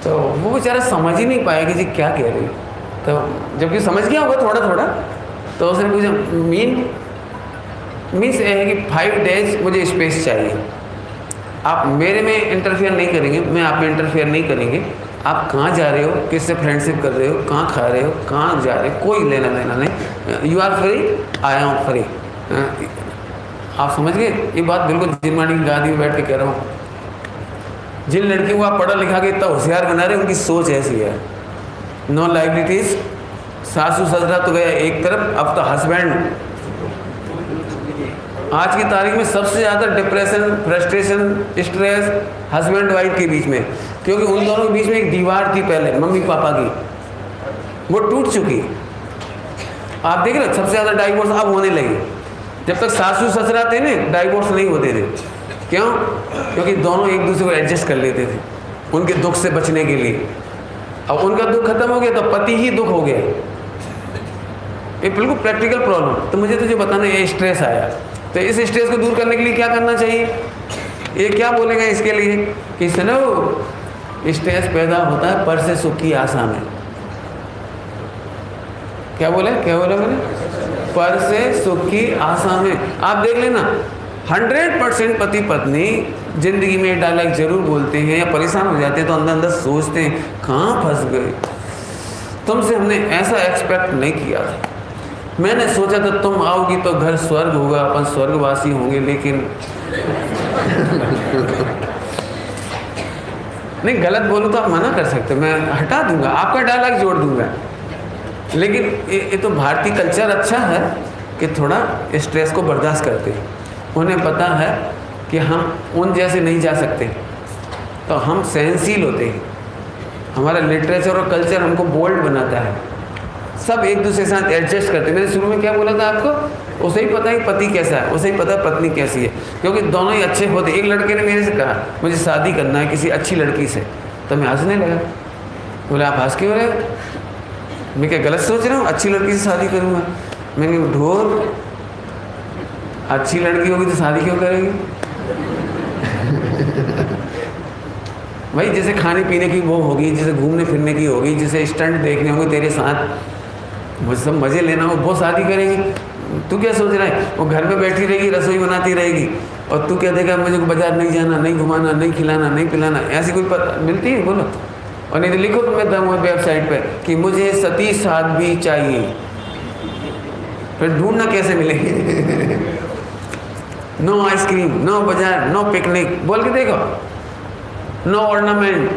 तो वो बेचारा समझ ही नहीं पाया कि जी क्या कह रही। तो जबकि समझ गया होगा थोड़ा थोड़ा, तो उसने पूछा मीन्स ये है कि 5 days मुझे स्पेस चाहिए। आप मेरे में इंटरफेयर नहीं करेंगे, मैं आप में इंटरफेयर नहीं करेंगे। आप कहाँ जा रहे हो, किससे फ्रेंडशिप कर रहे हो, कहाँ खा रहे हो, कहाँ जा रहे हो, कोई लेना देना नहीं। You are free, I am free. आप समझ गए? ये बात बिल्कुल जिनमानी की गादी में बैठ के कह रहा हूँ। जिन लड़कियों को आप पढ़ा लिखा के इतना होशियार बना रहे, उनकी सोच ऐसी है। नो लाइबिलिटीज, सासू ससुरा तो गया एक तरफ, अब तो हस्बैंड। आज की तारीख में सबसे ज़्यादा depression, frustration, stress husband wife के बीच में, क्योंकि उन दोनों के बीच में एक दीवार थी पहले मम्मी पापा की, वो टूट चुकी। आप देख रहे हो सबसे ज़्यादा डाइवोर्स अब होने लगे। जब तक सासू ससुरा थे ना, डाइवोर्स नहीं होते थे। क्यों? क्योंकि दोनों एक दूसरे को एडजस्ट कर लेते थे उनके दुख से बचने के लिए। अब उनका दुख खत्म हो गया तो पति ही दुख हो गया। ये बिल्कुल प्रैक्टिकल प्रॉब्लम। तो मुझे तुझे बताना, ये स्ट्रेस आया, तो इस स्ट्रेस को दूर करने के लिए क्या करना चाहिए? ये क्या बोलेगा इसके लिए कि सुनो, स्ट्रेस पैदा होता है पर से सुख की आशा में। क्या बोला मैंने? पर से सुख की आशा में। आप देख लेना 100% पति पत्नी जिंदगी में डायलॉग जरूर बोलते हैं या परेशान हो जाते हैं तो अंदर अंदर सोचते हैं कहाँ फंस गए, तुमसे हमने ऐसा एक्सपेक्ट नहीं किया था। मैंने सोचा था तुम आओगी तो घर स्वर्ग होगा, अपन स्वर्गवासी होंगे, लेकिन नहीं, गलत बोलूँ तो आप मना कर सकते, मैं हटा दूंगा, आपका डायलॉग जोड़ दूंगा। लेकिन ये तो भारतीय कल्चर अच्छा है कि थोड़ा स्ट्रेस को बर्दाश्त करते हैं। उन्हें पता है कि हम उन जैसे नहीं जा सकते, तो हम सहनशील होते हैं। हमारा लिटरेचर और कल्चर हमको बोल्ड बनाता है। सब एक दूसरे के साथ एडजस्ट करते हैं। मैंने शुरू में क्या बोला था आपको? उसे ही पता है पति कैसा है, उसे ही पता है पत्नी कैसी है, क्योंकि दोनों ही अच्छे होते। एक लड़के ने मेरे से कहा मुझे शादी करना है किसी अच्छी लड़की से, तो मैं हंसने लगा। बोले आप हंस क्यों रहे? मैं क्या गलत सोच रहा हूँ? अच्छी लड़की से शादी करूँगा? मैंने ढोल, अच्छी लड़की होगी तो शादी क्यों करेगी? भाई जैसे खाने पीने की वो होगी, जैसे घूमने फिरने की होगी, जैसे स्टंट देखने होंगे तेरे साथ, मुझे सब मज़े लेना हो, वो शादी करेगी। तू क्या सोच रहा है? वो घर में बैठी रहेगी, रसोई बनाती रहेगी, और तू क्या देगा, मुझे बाजार नहीं जाना, नहीं घुमाना, नहीं खिलाना, नहीं पिलाना, ऐसी कोई पता मिलती है? बोलो। और नहीं तो लिखो तुम्हें वेबसाइट पे कि मुझे सती साध्वी चाहिए, फिर ढूंढना कैसे मिलेगी? नो आइसक्रीम, नो बाजार, नो पिकनिक, बोल के देखो। नो ऑर्नामेंट,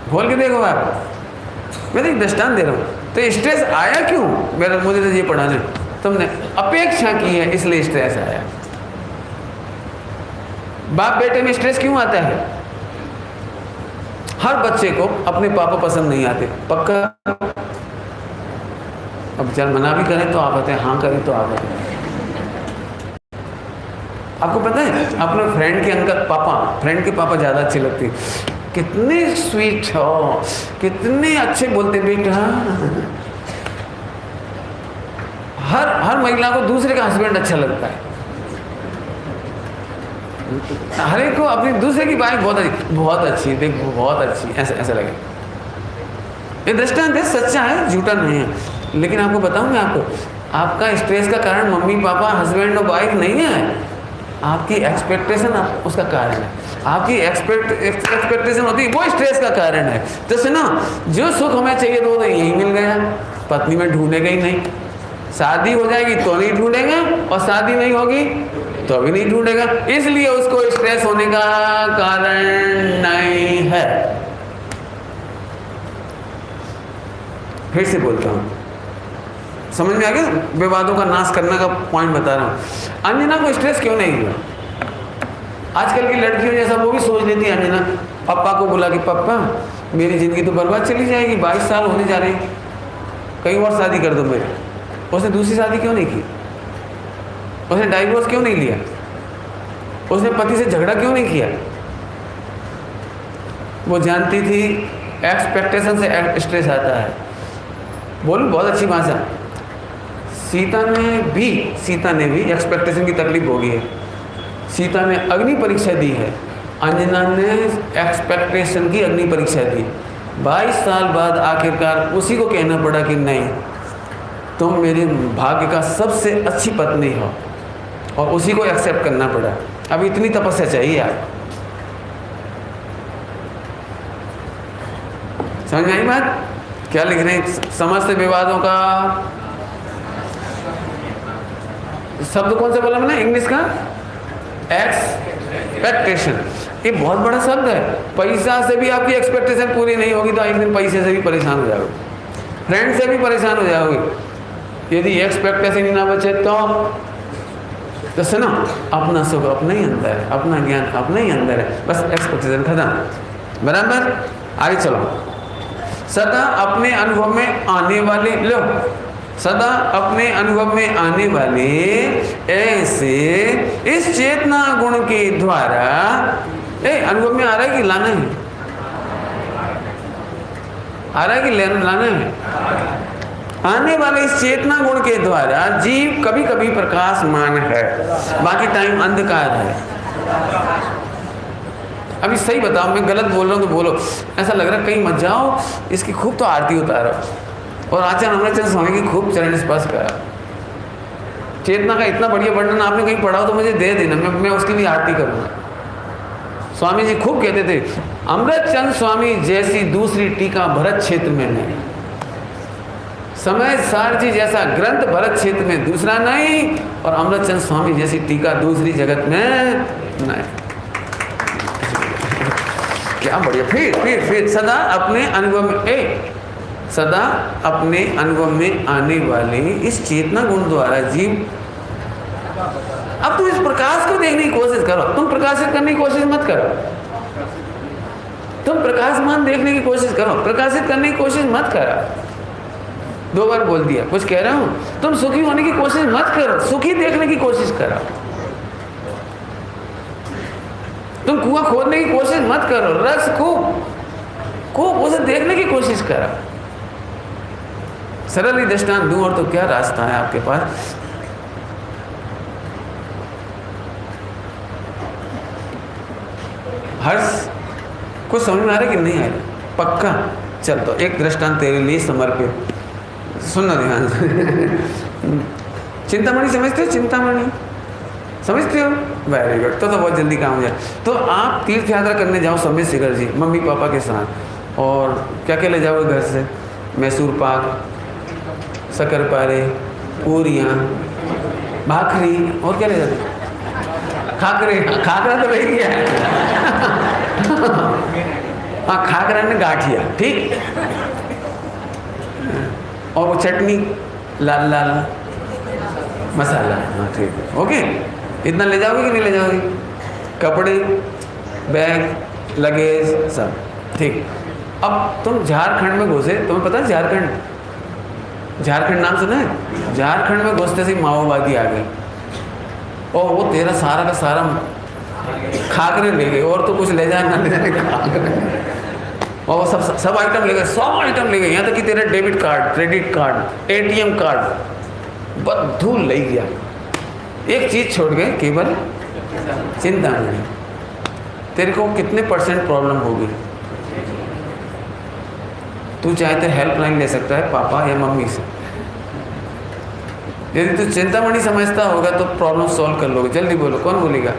बोल के देखो आप। मैं तो एक दृष्टांत दे रहा हूँ। तो स्ट्रेस आया क्यों? मुझे तो ये पढ़ाने, तुमने अपेक्षा की है इसलिए स्ट्रेस आया। बाप बेटे में स्ट्रेस क्यों आता है? हर बच्चे को अपने पापा पसंद नहीं आते, पक्का। अब चल मना भी करें तो आप आते हैं, हाँ करें तो आप आते हैं। आपको पता है अपने फ्रेंड के पापा ज़्यादा अच्छे लगते, कितने स्वीट हो, कितने अच्छे बोलते बेटा। हर महिला को दूसरे का हस्बैंड अच्छा लगता है, हर एक को अपनी दूसरे की वाइफ बहुत अच्छी देख, बहुत अच्छी, ऐसा लगे। ये दृष्टांत है, सच्चा है, झूठा नहीं है। लेकिन आपको बताऊं मैं आपका स्ट्रेस का कारण मम्मी पापा हस्बैंड और वाइफ नहीं है, आपकी एक्सपेक्टेशन उसका कारण है। आपकी एक्सपेक्टेशन होती है, वो स्ट्रेस का कारण है। तो सुनो, जो सुख हमें चाहिए तो यही मिल गया, पत्नी में ढूंढेगा ही नहीं। शादी हो जाएगी तो नहीं ढूंढेगा, और शादी नहीं होगी तो भी नहीं ढूंढेगा, इसलिए उसको स्ट्रेस होने का कारण नहीं है। फिर से बोलता हूं, समझ में आ गया? विवादों का नाश करने का पॉइंट बता रहा हूं। अंजना को स्ट्रेस क्यों नहीं हुआ? आजकल की लड़कियों जैसा वो भी सोच लेती है अंजना, पापा को बोला कि पापा मेरी ज़िंदगी तो बर्बाद चली जाएगी, 22 साल होने जा रहे हैं, कहीं और शादी कर दो मेरे। उसने दूसरी शादी क्यों नहीं की? उसने डाइवोर्स क्यों नहीं लिया? उसने पति से झगड़ा क्यों नहीं किया? वो जानती थी एक्सपेक्टेशन से स्ट्रेस आता है। बोलूं बहुत अच्छी भाषा, सीता ने भी एक्सपेक्टेशन की तकलीफ होगी है। सीता ने अग्नि परीक्षा दी है, अंजना ने एक्सपेक्टेशन की अग्नि परीक्षा दी। 22 साल बाद आखिरकार उसी को कहना पड़ा कि नहीं, तुम मेरे भाग्य का सबसे अच्छी पत्नी हो, और उसी को एक्सेप्ट करना पड़ा। अब इतनी तपस्या चाहिए आप। समझ में आई बात? क्या लिख रहे हैं? समस्त विवादों का शब्द कौन सा बोला मैंने इंग्लिश का? एक्सपेक्टेशन। ये बहुत बड़ा शब्द है। पैसा से भी आपकी एक्सपेक्टेशन पूरी नहीं होगी तो एक दिन पैसे से भी परेशान हो जाओगे, फ्रेंड से भी परेशान हो जाओगे। यदि एक्सपेक्टेशन ही ना बचे तो सुनो, अपना सुख अपना ही अंदर है, अपना ज्ञान अपना ही अंदर है, बस एक्सपेक्टेशन खत्म। बराबर? आगे चलो। सदा अपने अनुभव में आने वाले सदा अपने अनुभव में आने वाले ऐसे इस चेतना गुण के द्वारा, अनुभव में आ रहा है कि लाना है? आ रहा है कि लाना है? आने वाले इस चेतना गुण के द्वारा जीव कभी कभी प्रकाशमान है, बाकी टाइम अंधकार है। अभी सही बताओ, मैं गलत बोल रहा हूँ तो बोलो। ऐसा लग रहा है कहीं मत जाओ, इसकी खूब तो आरती उतारो, और आचार्य अमृतचंद स्वामी की खूब चरण स्पर्श करा। चेतना का इतना बढ़िया वर्णन आपने कहीं पढ़ा हो तो मुझे दे देना, मैं उसकी भी आरती करूँगा। स्वामी जी खूब कहते थे, अमृतचंद स्वामी जैसी दूसरी टीका भरत क्षेत्र में नहीं, समय सार जी जैसा ग्रंथ भरत क्षेत्र में दूसरा नहीं, और अमृतचंद स्वामी जैसी टीका दूसरी जगत में नहीं। क्या बढ़िया। फिर सदा अपने अनुभव में सदा अपने अनुभव में आने वाले इस चेतना गुण द्वारा जीव। अब तुम इस प्रकाश को देखने की कोशिश करो, तुम प्रकाशित करने की कोशिश मत करो, तुम प्रकाशमान देखने की कोशिश करो, प्रकाशित करने की कोशिश मत करो। 2 बार बोल दिया, कुछ कह रहा हूं। तुम सुखी होने की कोशिश मत करो, सुखी देखने की कोशिश करो। तुम कुआं खोदने की कोशिश मत करो, रस खूब उसे देखने की कोशिश करो। सरल ही दृष्टांत दूं और तो क्या रास्ता है आपके पास? हर्ष कुछ समझ में आ रहा है कि नहीं आ रहा? पक्का? चल तो एक दृष्टांत तेरे लिए समर्पित, सुनना ध्यान से। चिंतामणि समझते हो? चिंतामणि समझते हो? Very good. तो बहुत जल्दी काम हो जाए। तो आप तीर्थ यात्रा करने जाओ सम्बित शिखर जी मम्मी पापा के साथ, और क्या क्या ले जाओगे घर से? मैसूर पाक, शक्करपारे, पूरियाँ, भाखरी, और क्या ले जाते? खाकरे, खाकरा तो रह गया है। हाँ, खाकरा ने गाठिया, ठीक। और वो चटनी लाल लाल मसाला, हाँ ठीक, ओके। इतना ले जाओगे कि नहीं ले जाओगे? कपड़े, बैग, लगेज सब, ठीक। अब तुम झारखंड में घुसे, तुम्हें पता है झारखंड नाम सुना है? झारखंड में घुसते से माओवादी आ गए, और वो तेरा सारा का सारा खाकरे ले गए, और तो कुछ ले जाए ना ले जाए, खाकरे, और वो सब आइटम ले गए, 100 आइटम ले गए, यहाँ तक कि तेरा debit card, credit card, ATM card बद्धू ले गया। एक चीज़ छोड़ गए, केवल चिंतामणि। तेरे को कितने % प्रॉब्लम होगी? तू चाहे तो हेल्पलाइन ले सकता है पापा या मम्मी से। यदि तू चिंतामणि समझता होगा तो प्रॉब्लम सॉल्व कर लोगे। जल्दी बोलो, कौन बोलेगा?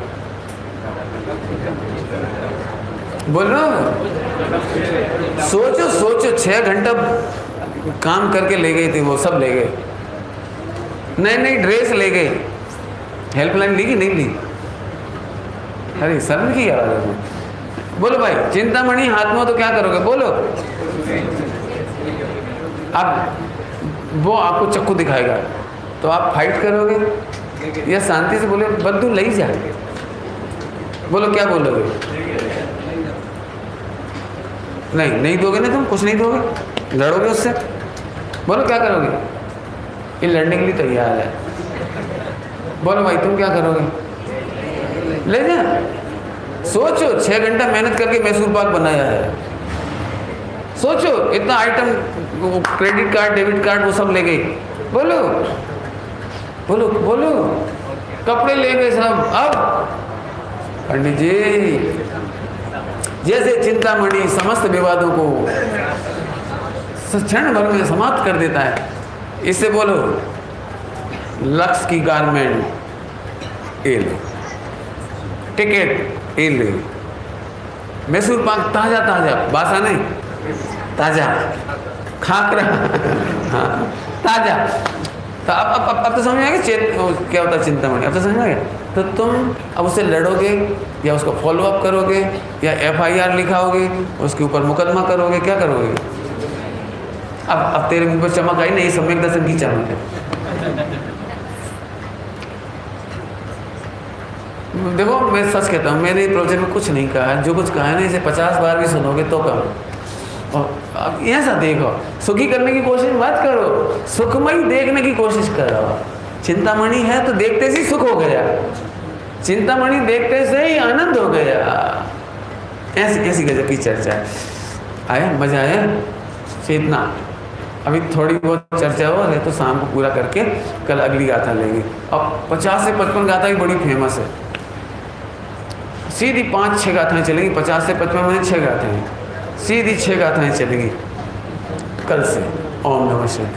बोलो, सोचो सोचो। 6 घंटा काम करके ले गए थे, वो सब ले गए, नई नई ड्रेस ले गए। हेल्पलाइन ली कि नहीं ली? अरे शर्म की आवाज है। बोलो भाई, चिंतामणि हाथ में तो क्या करोगे? बोलो। अब वो आपको चक्कू दिखाएगा तो आप फाइट करोगे या शांति से बोले बद्दू ले जा? बोलो, क्या बोलोगे? नहीं दोगे ना, तुम कुछ नहीं दोगे, लड़ोगे उससे। बोलो, क्या करोगे? ये लड़ने के लिए तैयार है। बोलो भाई, तुम क्या करोगे? ले जा। सोचो, 6 घंटा मेहनत करके मैसूर पाक बनाया है। सोचो, इतना item, credit card, debit card, वो सब ले गई। बोलो बोलो बोलो, कपड़े ले गए सब। अब पंडित जी, जैसे चिंतामणि समस्त विवादों को क्षण भर में समाप्त कर देता है, इससे बोलो लक्स की गारमेंट ए लो, टिकट ए ले, मैसूर पाक ताजा ताजा, बासा नहीं, ताजा, खाकरा हाँ ताजा। तो अब तो समझ आ गया क्या होता है चिंतामणि? अब तो समझ आ गया। तो तुम अब उससे लड़ोगे या उसको फॉलो अप करोगे या FIR लिखाओगे, उसके ऊपर मुकदमा करोगे, क्या करोगे? अब तेरे मुंह पर चमक आई नहीं, सम्यक दर्शन की चमक है। देखो, मैं सच कहता हूँ, मैंने प्रोजेक्ट में कुछ नहीं कहा है। जो कुछ कहा है ना, इसे 50 बार भी सुनोगे तो कम। और अब ऐसा देखो, सुखी करने की कोशिश मत करो, सुखमय देखने की कोशिश करो। चिंतामणि है तो देखते से ही सुख हो गया, चिंतामणि देखते से ही आनंद हो गया। ऐसी गजब की चर्चा है। आया, मजा आया? इतना अभी थोड़ी बहुत चर्चा हो रही, तो शाम को पूरा करके कल अगली गाथा लेंगे। अब 50 से 55 गाथा भी बड़ी फेमस है। सीधी 5-6 गाथाएं चलेंगी। 50 से 55 में 6 गाथाएं, सीधी 6 गाथाएं चलेंगी कल से। ओम नमः शिवाय।